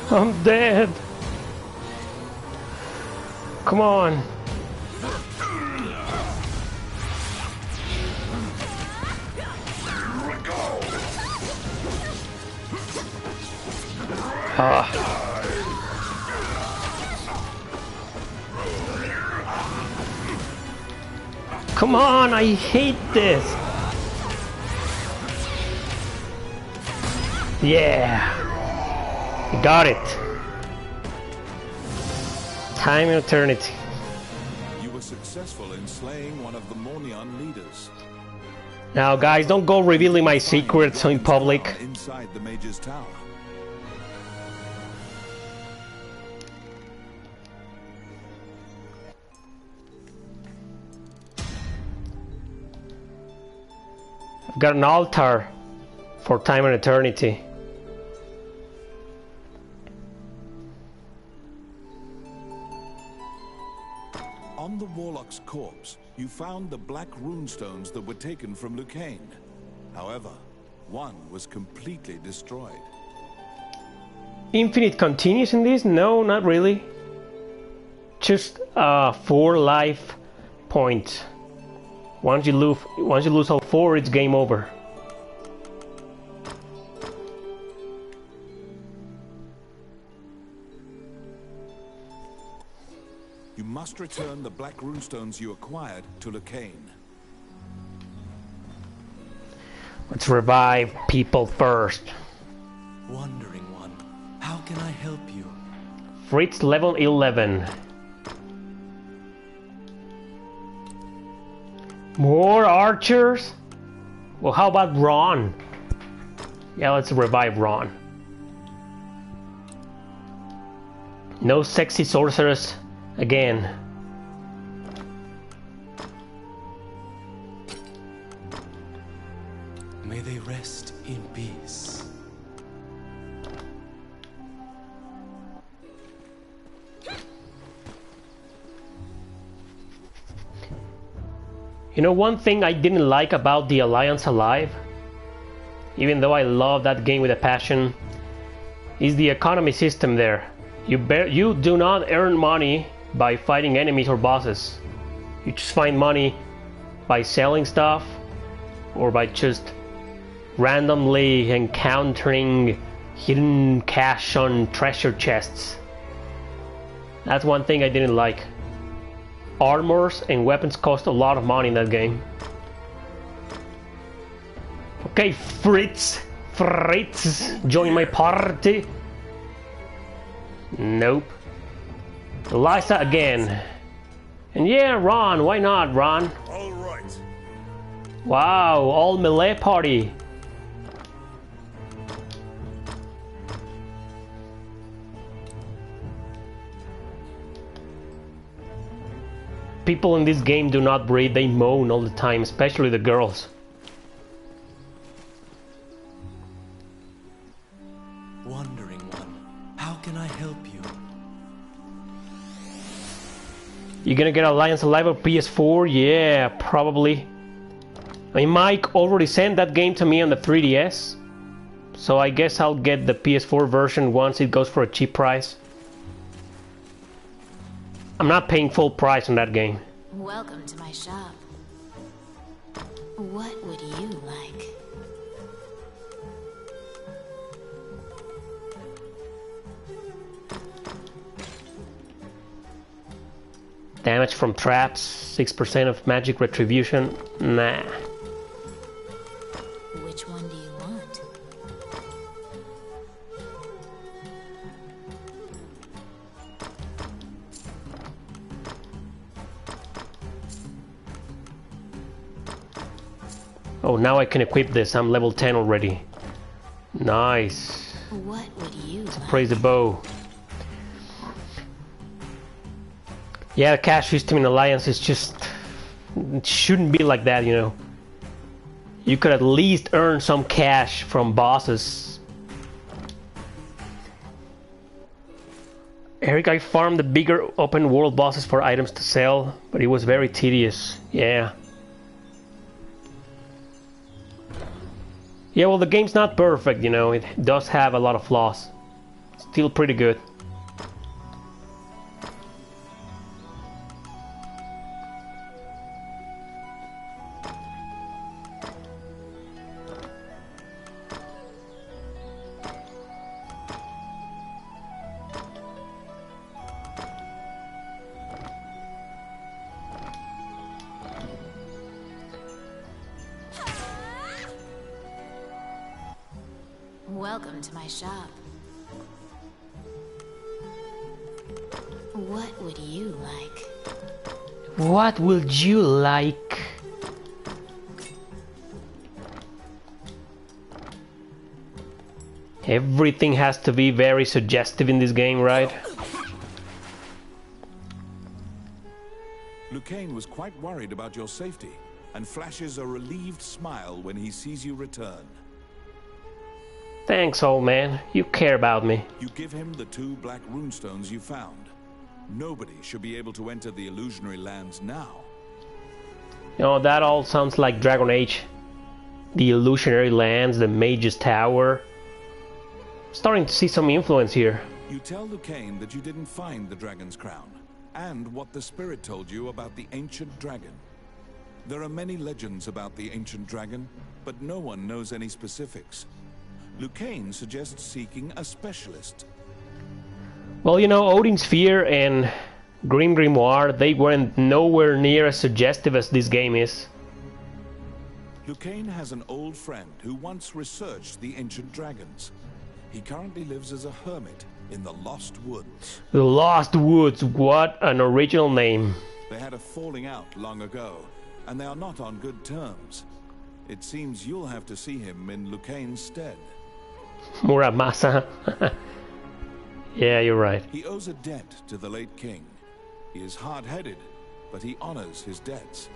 I'm dead. Come on. Come on, I hate this. Yeah. Got it. Time and eternity. You were successful in slaying one of the Mornion leaders. Now guys, don't go revealing my secrets in public. Inside the Mage's Tower. I've got an altar for time and eternity. On the Warlock's corpse, you found the black runestones that were taken from Lucane. However, one was completely destroyed. Infinite continues in this? No, not really. Just 4 life points. Once you lose all 4, it's game over. You must return the black runestones you acquired to Lucane. Let's revive people first. Wandering one, how can I help you? Fritz level 11. More archers? Well, how about Ron? Yeah, let's revive Ron. No sexy sorceress again. May they rest in peace. You know, one thing I didn't like about the Alliance Alive, even though I love that game with a passion, is the economy system there. You do not earn money by fighting enemies or bosses. You just find money by selling stuff or by just randomly encountering hidden cash on treasure chests. That's one thing I didn't like. Armors and weapons cost a lot of money in that game. Okay, Fritz, join my party. Nope. Eliza again. And yeah, Ron, why not, Ron? All right. Wow, all melee party. People in this game do not breathe, they moan all the time, especially the girls. Wandering one, how can I help you? You gonna get Alliance Alive or PS4? Yeah, probably. I mean, Mike already sent that game to me on the 3DS, so I guess I'll get the PS4 version once it goes for a cheap price. I'm not paying full price on that game. Welcome to my shop. What would you like? Damage from traps, 6% of magic retribution. Nah. Which one do you want? Oh, now I can equip this. I'm level 10 already. Nice. What would you like? Praise the bow. Yeah, the cash system in Alliance is just... It shouldn't be like that, you know. You could at least earn some cash from bosses. Eric, I farmed the bigger open world bosses for items to sell, but it was very tedious. Yeah. Yeah, well, the game's not perfect, you know. It does have a lot of flaws. Still pretty good. Welcome to my shop. What would you like? What would you like? Everything has to be very suggestive in this game, right? Lucane was quite worried about your safety and flashes a relieved smile when he sees you return. Thanks, old man. You care about me. You give him the 2 black runestones you found. Nobody should be able to enter the illusionary lands now. You know, that all sounds like Dragon Age. The illusionary lands, the Mage's Tower. Starting to see some influence here. You tell Lucane that you didn't find the dragon's crown, and what the spirit told you about the ancient dragon. There are many legends about the ancient dragon, but no one knows any specifics. Lucane suggests seeking a specialist. Well, you know, Odin Sphere and Grim Grimoire, they weren't nowhere near as suggestive as this game is. Lucane has an old friend who once researched the ancient dragons. He currently lives as a hermit in the Lost Woods. The Lost Woods, what an original name. They had a falling out long ago, and they are not on good terms. It seems you'll have to see him in Lucane's stead. Muramasa. Yeah, you're right. He owes a debt to the late king. He is hard-headed, but he honors his debts.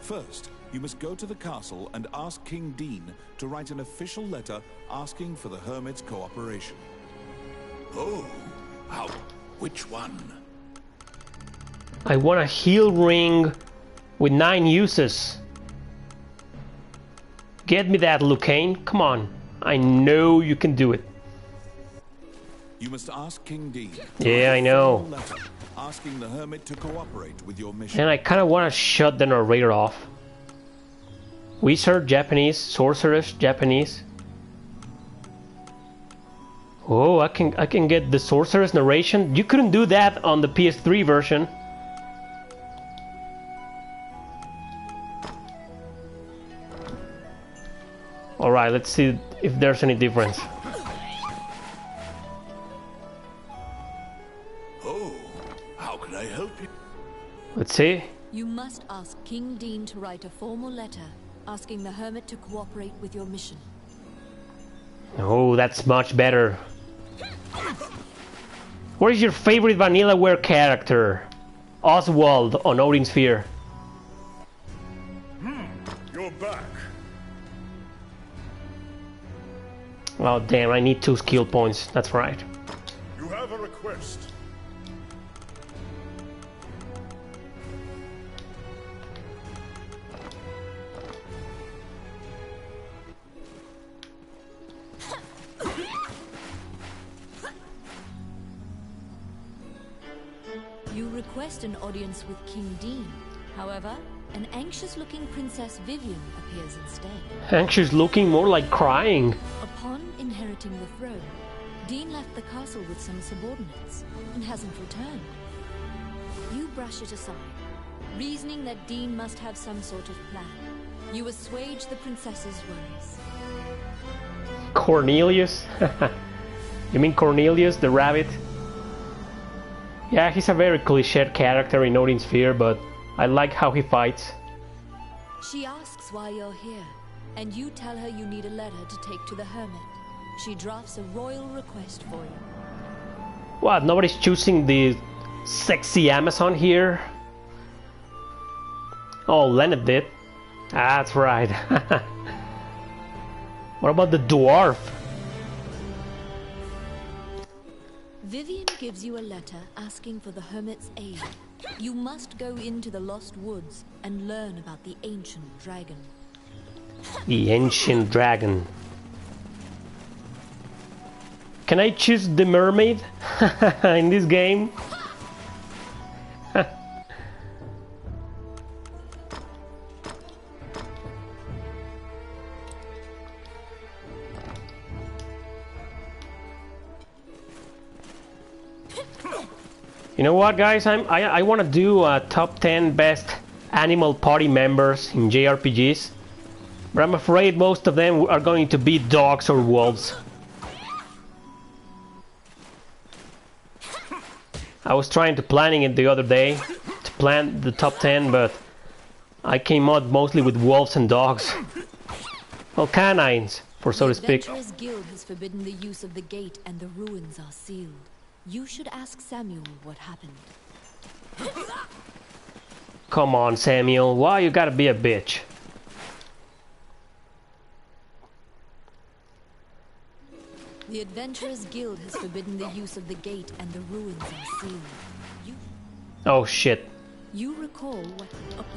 First, you must go to the castle and ask King Dean to write an official letter asking for the hermit's cooperation. Oh, how? Which one? I want a heal ring with 9 uses. Get me that, Lucane. Come on. I know you can do it. You must ask King Dean. Yeah, I know. Letter asking the hermit to cooperate with your mission. And I kind of want to shut the narrator off. Wizard, Japanese. Sorceress, Japanese. Oh, I can get the sorceress narration. You couldn't do that on the PS3 version. Alright, let's see if there's any difference. Oh, how can I help you? Let's see. You must ask King Dean to write a formal letter asking the hermit to cooperate with your mission. Oh, that's much better. What is your favorite Vanillaware character? Oswald on Odin Sphere. You're back. Oh damn, I need 2 skill points. That's right. You have a request. You request an audience with King Dean. However, an anxious-looking Princess Vivian appears instead. Anxious looking, more like crying. Upon inheriting the throne, Dean left the castle with some subordinates and hasn't returned. You brush it aside, reasoning that Dean must have some sort of plan. You assuage the princess's worries. Cornelius? You mean Cornelius the rabbit? Yeah, he's a very cliched character in Odin Sphere, but I like how he fights. She asks why you're here, and you tell her you need a letter to take to the hermit. She drafts a royal request for you. What, nobody's choosing the sexy Amazon here? Oh, Leonard did. That's right. What about the dwarf? Vivian gives you a letter asking for the hermit's aid. You must go into the Lost Woods and learn about the ancient dragon. The ancient dragon. Can I choose the mermaid in this game? You know what, guys? I want to do a top 10 best animal party members in JRPGs, but I'm afraid most of them are going to be dogs or wolves. I was trying to planning it the other day to plan the top 10, but I came out mostly with wolves and dogs. Well, canines, for so to speak. The Adventurers Guild has forbidden the use of the gate, and the ruins are sealed. You should ask Samuel what happened. Come on, Samuel. Why you gotta be a bitch? The Adventurers Guild has forbidden the use of the gate, and the ruins are sealed. Oh shit. You recall what...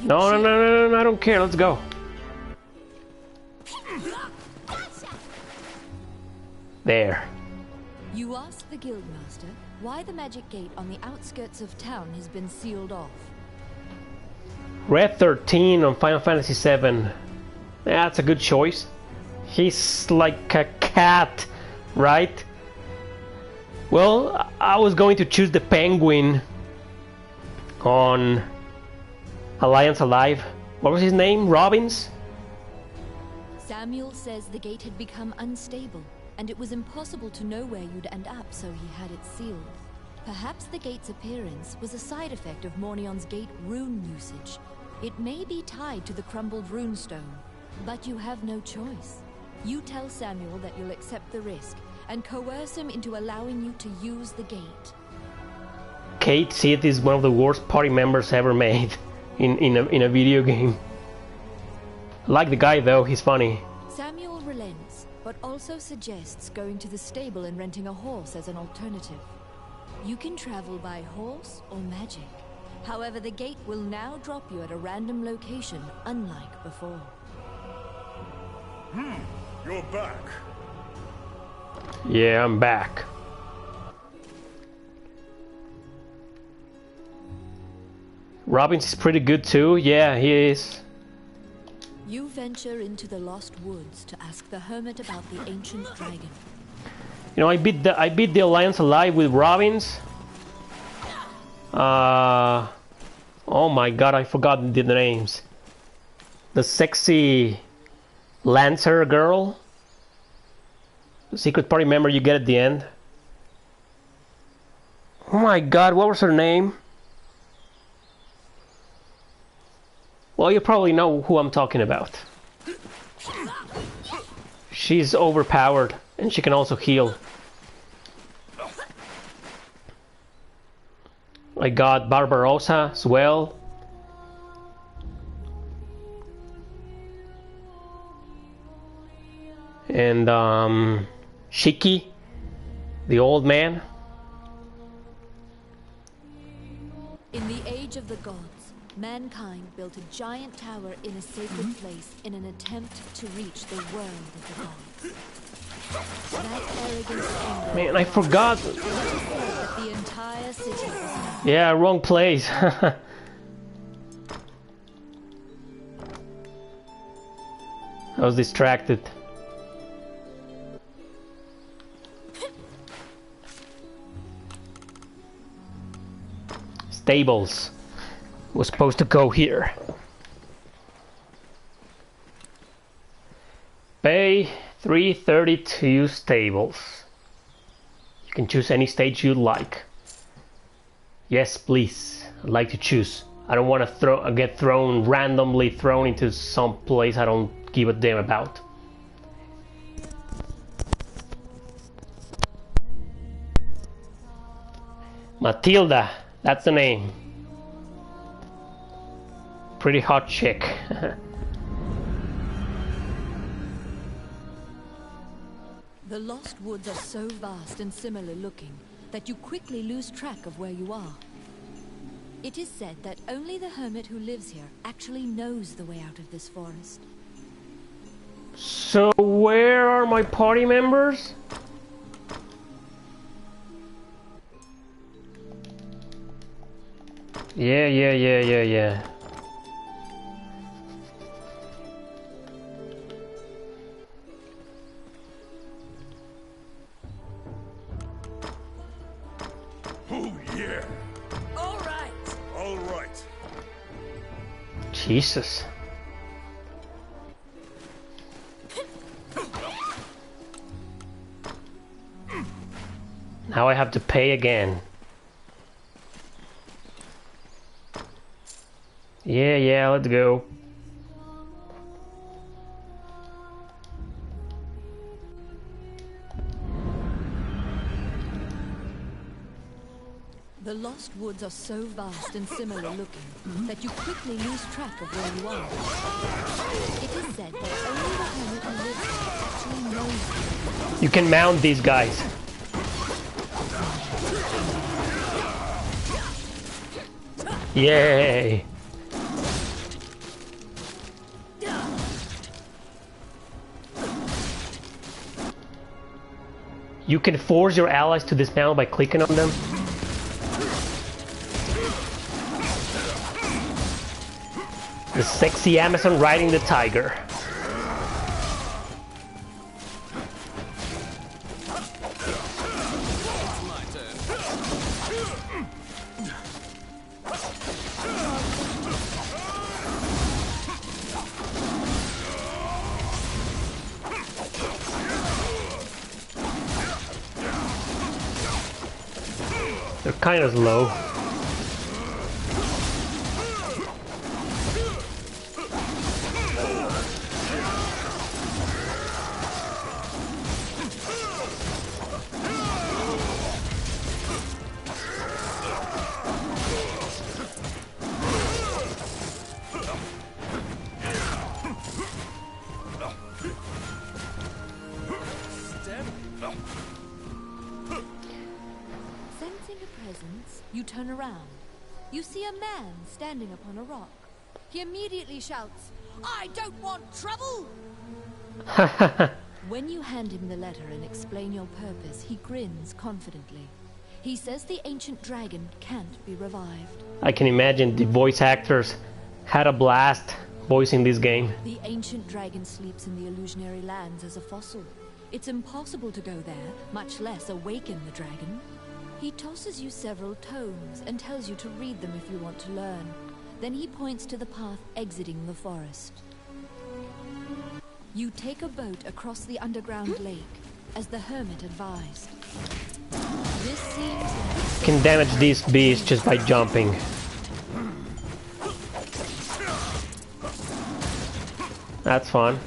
No, I don't care. Let's go. There. You asked the Guildmaster why the magic gate on the outskirts of town has been sealed off. Red 13 on Final Fantasy 7. That's a good choice. He's like a cat, right? Well, I was going to choose the penguin on Alliance Alive. What was his name? Robbins? Samuel says the gate had become unstable, and it was impossible to know where you'd end up, so he had it sealed. Perhaps the gate's appearance was a side effect of Mornion's gate rune usage. It may be tied to the crumbled runestone, but you have no choice. You tell Samuel that you'll accept the risk, and coerce him into allowing you to use the gate. Kate Sith is one of the worst party members ever made in a video game. I like the guy though, he's funny. Samuel relents, but also suggests going to the stable and renting a horse as an alternative. You can travel by horse or magic. However, the gate will now drop you at a random location, unlike before. You're back. Yeah, I'm back. Robbins is pretty good too. Yeah, he is. You venture into the Lost Woods to ask the hermit about the ancient dragon. You know, I beat the Alliance Alive with Robbins. Oh my god, I forgot the names. The sexy Lancer girl. The secret party member you get at the end. Oh my god, what was her name? Well, you probably know who I'm talking about. She's overpowered, and she can also heal. I got Barbarossa as well. And Shiki, the old man. In the Age of the Gods, mankind built a giant tower in a sacred place in an attempt to reach the world of the gods. That arrogant anger... Man, I forgot. that the entire city was... Yeah, wrong place. I was distracted. Stables was supposed to go here. Pay 332 stables. You can choose any stage you like. Yes, please. I'd like to choose. I don't want to get randomly thrown into some place I don't give a damn about. Matilda, that's the name. Pretty hot chick. The Lost Woods are so vast and similar looking, that you quickly lose track of where you are. It is said that only the hermit who lives here actually knows the way out of this forest. So where are my party members? Yeah. Oh, yeah. All right. All right. Jesus. Now I have to pay again. Yeah, let's go. The Lost Woods are so vast and similar looking that you quickly lose track of where you are. It is said that only the hermit who lives here actually knows. You can mount these guys. Yay! You can force your allies to dismount by clicking on them. The sexy Amazon riding the tiger. They're kind of low. You turn around. You see a man standing upon a rock. He immediately shouts, "I don't want trouble!" When you hand him the letter and explain your purpose, he grins confidently. He says the ancient dragon can't be revived. I can imagine the voice actors had a blast voicing this game. The ancient dragon sleeps in the illusionary lands as a fossil. It's impossible to go there, much less awaken the dragon. He tosses you several tomes and tells you to read them if you want to learn. Then he points to the path exiting the forest. You take a boat across the underground lake, as the hermit advised. This seems like... Can damage these beasts just by jumping. That's fun.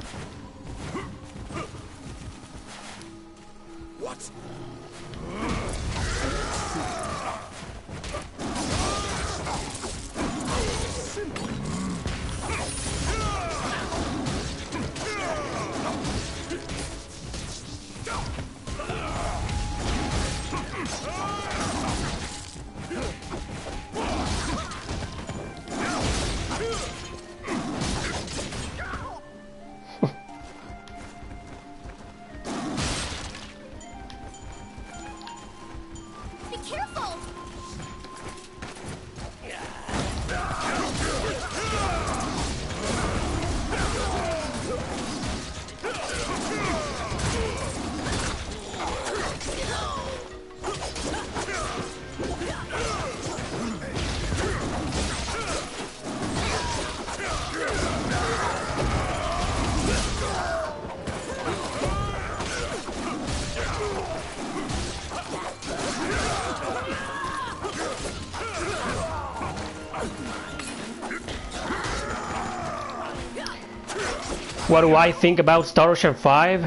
What do I think about Star Ocean 5?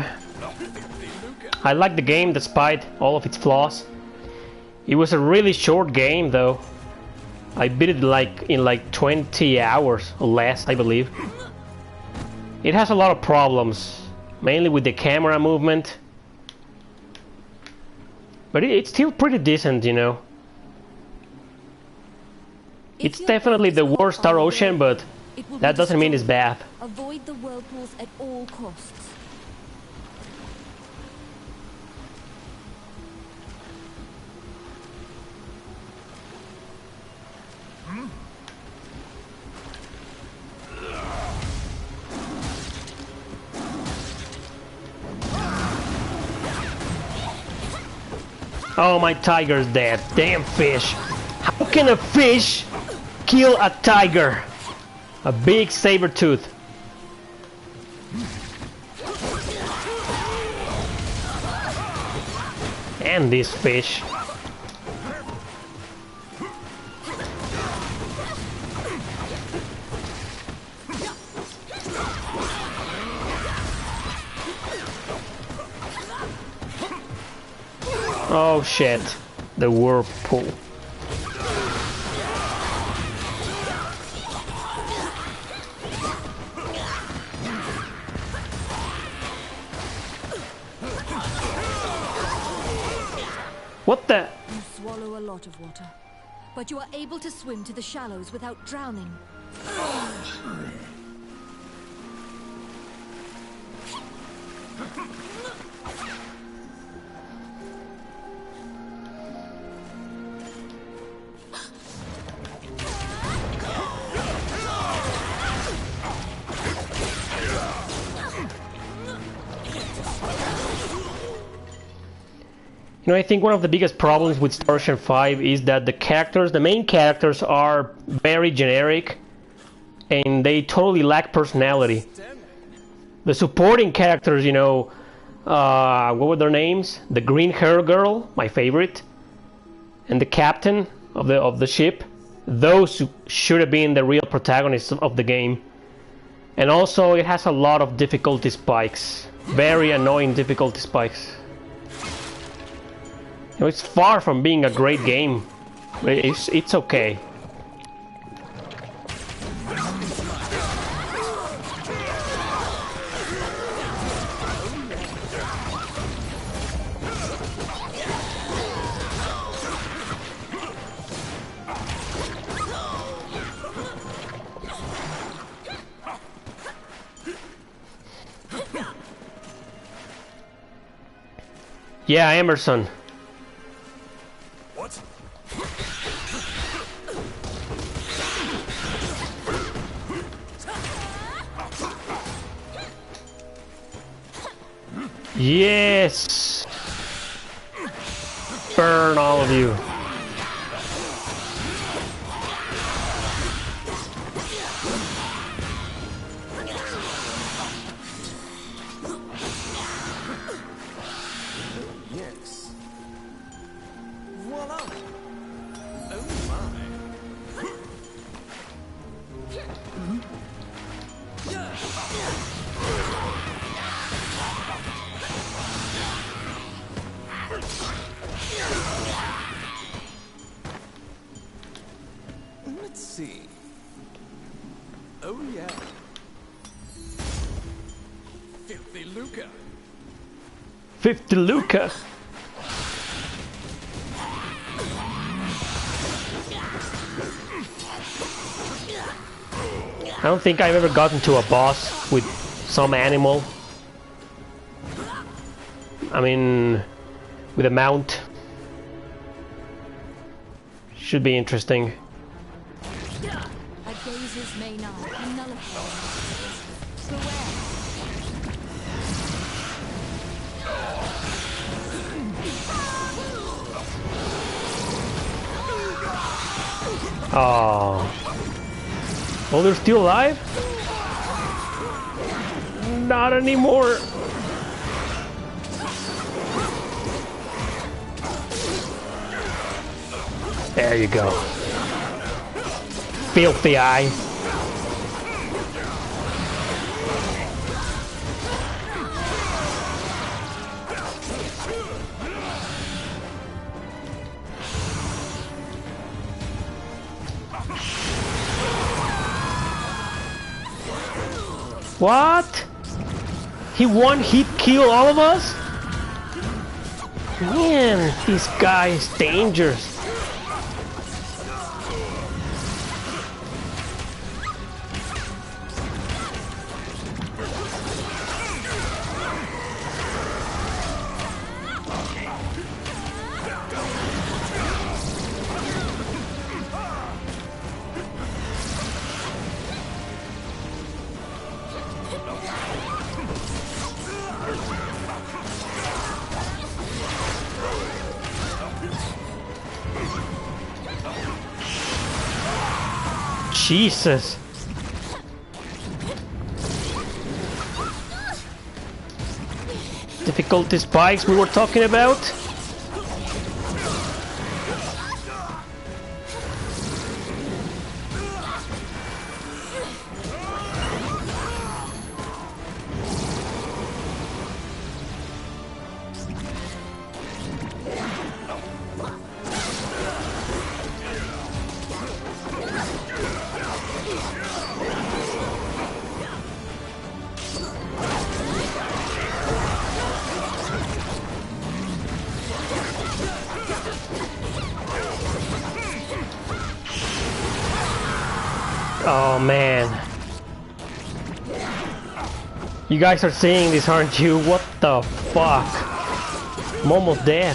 I like the game despite all of its flaws. It was a really short game though. I beat it in like 20 hours or less, I believe. It has a lot of problems, mainly with the camera movement. But it's still pretty decent, you know. It's definitely the worst Star Ocean, but that doesn't mean it's bad. Avoid the whirlpools at all costs. Oh, my tiger's dead. Damn fish. How can a fish kill a tiger? A big saber tooth. And this fish. Oh shit, the whirlpool. What the? You swallow a lot of water, but you are able to swim to the shallows without drowning. You know, I think one of the biggest problems with Star Ocean 5 is that the main characters are very generic and they totally lack personality. The supporting characters, you know, what were their names? The green hair girl, my favorite, and the captain of the ship. Those should have been the real protagonists of the game. And also it has a lot of difficulty spikes. Very annoying difficulty spikes. You know, it's far from being a great game. It's okay. Yeah, Emerson. What? Yes! Burn all of you. Yes. Voila! Oh my! Let's see. Oh yeah. Filthy lucre. 50 Luca. I don't think I've ever gotten to a boss with some animal. I mean, with a mount. Should be interesting. A gazer's may not nullify. Beware. Oh. Oh, they're still alive? Not anymore. There you go. Filthy eye. What? He one hit kill all of us? Man, this guy is dangerous. Jesus. Difficulty spikes we were talking about. Oh man. You guys are seeing this, aren't you? What the fuck? I'm almost dead.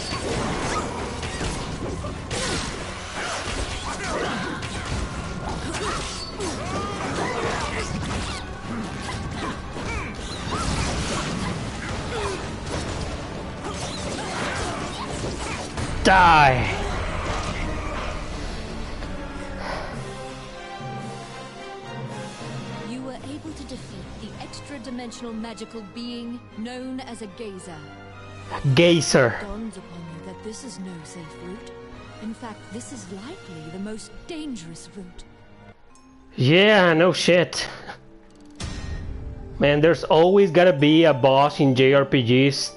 Die! Dimensional magical being known as a gazer. Gazer. It dawns upon you that this is no safe route. In fact, this is likely the most dangerous route. Yeah, no shit. Man, there's always gotta be a boss in JRPGs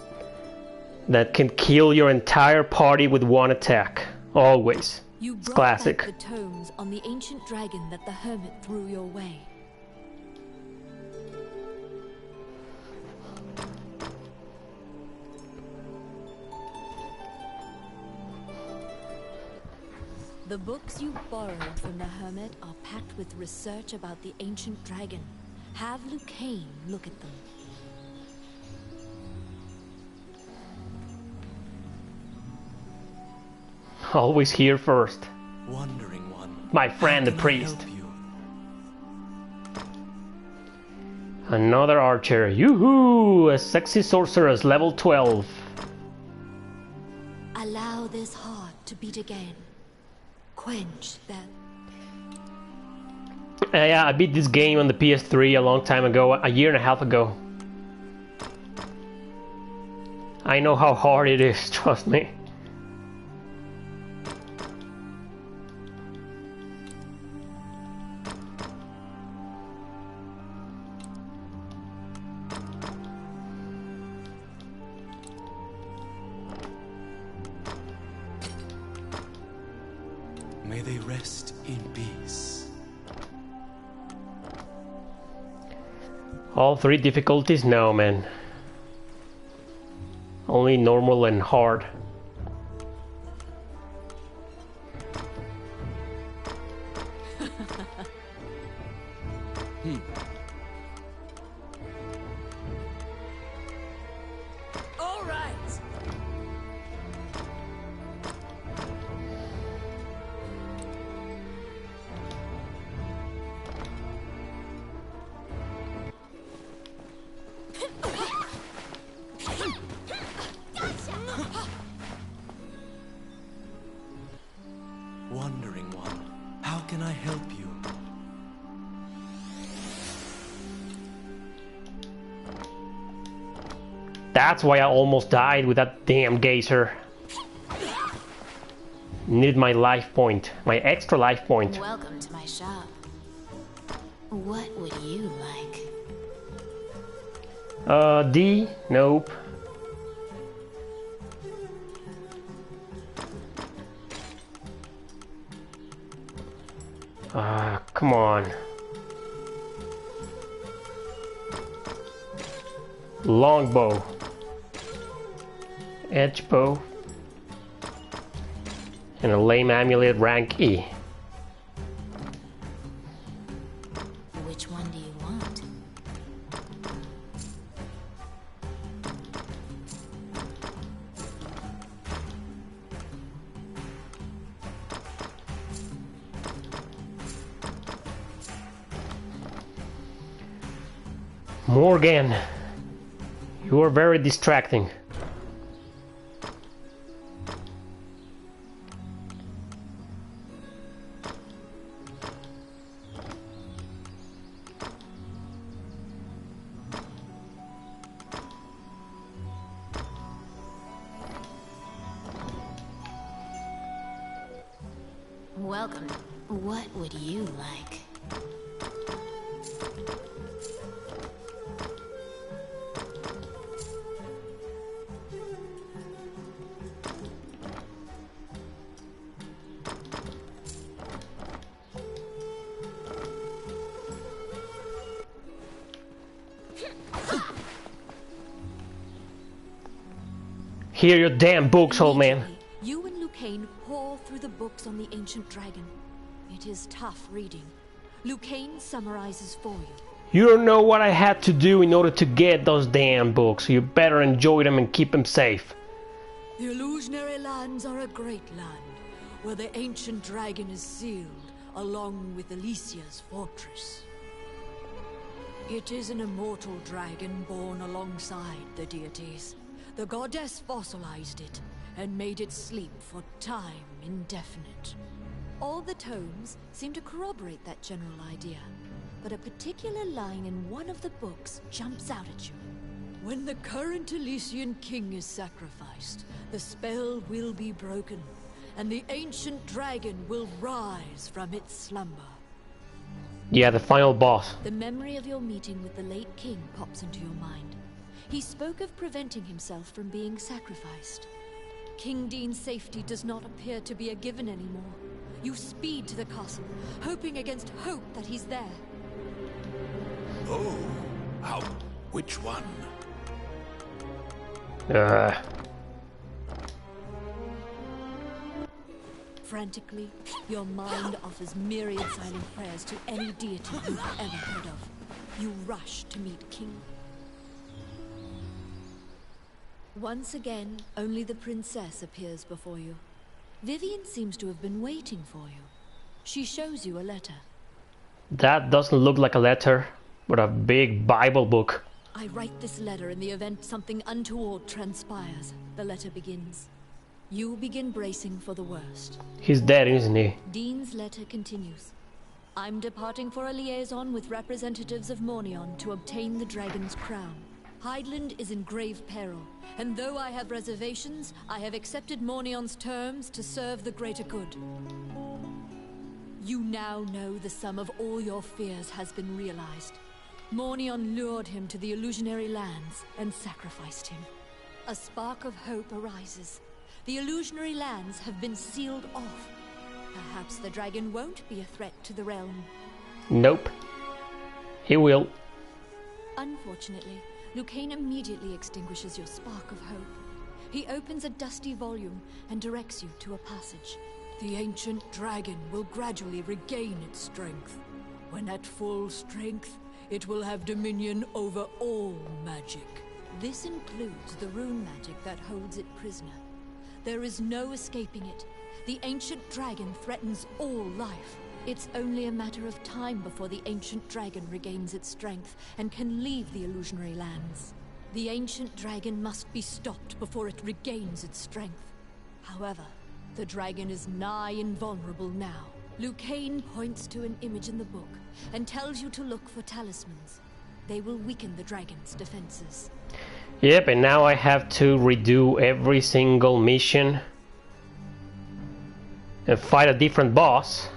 that can kill your entire party with one attack. Always. It's classic. Back the tomes on the ancient dragon that the hermit threw your way. The books you borrowed from the hermit are packed with research about the ancient dragon. Have Lucane look at them. Always here first. Wandering one. My friend the priest. Help you? Another archer. Yoo-hoo! A sexy sorceress, level 12. Allow this heart to beat again. Quench that. Yeah, I beat this game on the PS3 a long time ago, a year and a half ago. I know how hard it is, trust me. May they rest in peace. All three difficulties? No, man. Only normal and hard. All right. Wandering one, how can I help you? That's why I almost died with that damn gazer. Needed my life point, my extra life point. Welcome to my shop. What would you like? D? Nope. Come on. Longbow. Edge bow. And a lame amulet rank E. Which one do you want? Morgan, you are very distracting. Welcome. What would you like? Hear your damn books, old man. You and Lucane pour through the books on the ancient dragon. It is tough reading. Lucane summarizes for you. You don't know what I had to do in order to get those damn books, so you better enjoy them and keep them safe. The illusionary lands are a great land, where the ancient dragon is sealed, along with Alicia's fortress. It is an immortal dragon born alongside the deities. The goddess fossilized it, and made it sleep for time indefinite. All the tomes seem to corroborate that general idea, but a particular line in one of the books jumps out at you. When the current Elysian king is sacrificed, the spell will be broken, and the ancient dragon will rise from its slumber. Yeah, the final boss. The memory of your meeting with the late king pops into your mind. He spoke of preventing himself from being sacrificed. King Dean's safety does not appear to be a given anymore. You speed to the castle, hoping against hope that he's there. Oh, how? Which one? Frantically, your mind offers myriad silent prayers to any deity you've ever heard of. You rush to meet King. Once again, only the princess appears before you. Vivian seems to have been waiting for you. She shows you a letter. That doesn't look like a letter, but a big Bible book. I write this letter in the event something untoward transpires. The letter begins. You begin bracing for the worst. He's dead, isn't he? Dean's letter continues. I'm departing for a liaison with representatives of Mornion to obtain the dragon's crown. Hydeland is in grave peril, and though I have reservations, I have accepted Mornion's terms to serve the greater good. You now know the sum of all your fears has been realized. Mornion lured him to the illusionary lands and sacrificed him. A spark of hope arises. The illusionary lands have been sealed off. Perhaps the dragon won't be a threat to the realm. Nope. He will. Unfortunately, Lucane immediately extinguishes your spark of hope. He opens a dusty volume and directs you to a passage. The ancient dragon will gradually regain its strength. When at full strength, it will have dominion over all magic. This includes the rune magic that holds it prisoner. There is no escaping it. The ancient dragon threatens all life. It's only a matter of time before the ancient dragon regains its strength and can leave the illusionary lands. The ancient dragon must be stopped before it regains its strength. However, the dragon is nigh invulnerable now. Lucane points to an image in the book and tells you to look for talismans. They will weaken the dragon's defenses. Yep, and now I have to redo every single mission and fight a different boss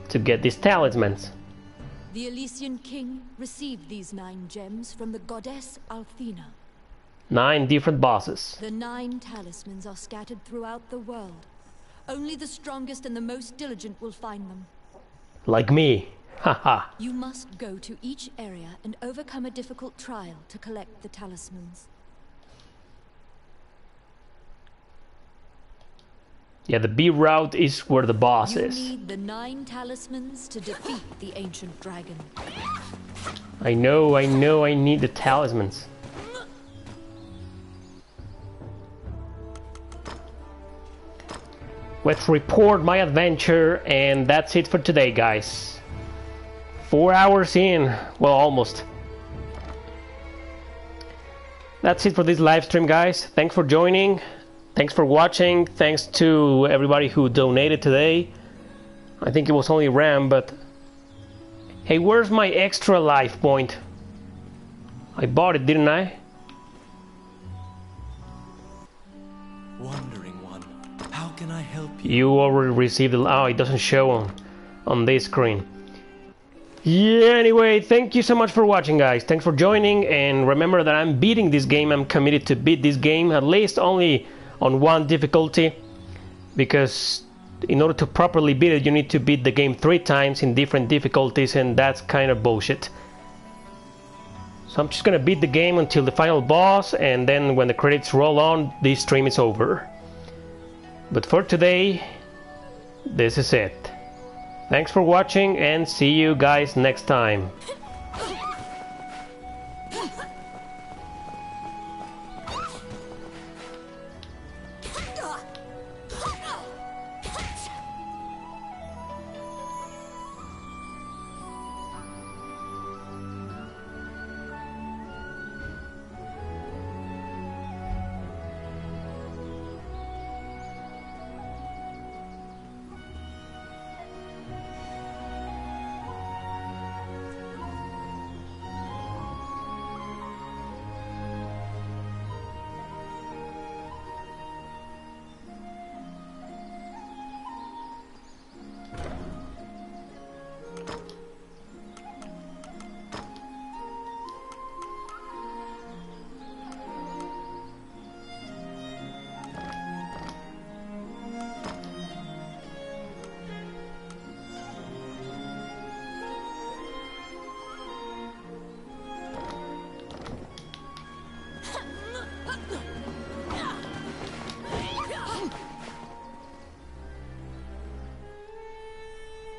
to get these talismans. The Elysian king received these 9 gems from the goddess Althena. 9 different bosses. The 9 talismans are scattered throughout the world. Only the strongest and the most diligent will find them. Like me. Haha. You must go to each area and overcome a difficult trial to collect the talismans. Yeah, the B route is where the boss You is. need the 9 talismans to defeat the ancient dragon. I know, I need the talismans. Let's report my adventure, and that's it for today, guys. 4 hours in, well, almost. That's it for this live stream, guys. Thanks for joining. Thanks for watching. Thanks to everybody who donated today. I think it was only Ram, but... Hey, where's my extra life point? I bought it, didn't I? Wandering one, how can I help you? You already received it. Oh, it doesn't show on this screen. Yeah, anyway, thank you so much for watching, guys. Thanks for joining, and remember that I'm beating this game. I'm committed to beat this game, at least only on 1 difficulty, because in order to properly beat it, you need to beat the game 3 times in different difficulties, and that's kind of bullshit. So I'm just gonna beat the game until the final boss, and then when the credits roll on, this stream is over. But for today, this is it. Thanks for watching, and see you guys next time.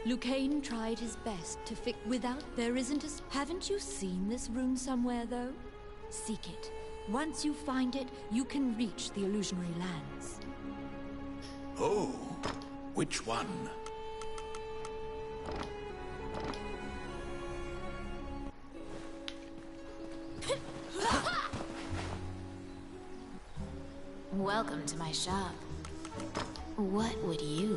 Lucane tried his best to fix without. There isn't a. Haven't you seen this rune somewhere, though? Seek it. Once you find it, you can reach the illusionary lands. Oh, which one? Welcome to my shop. What would you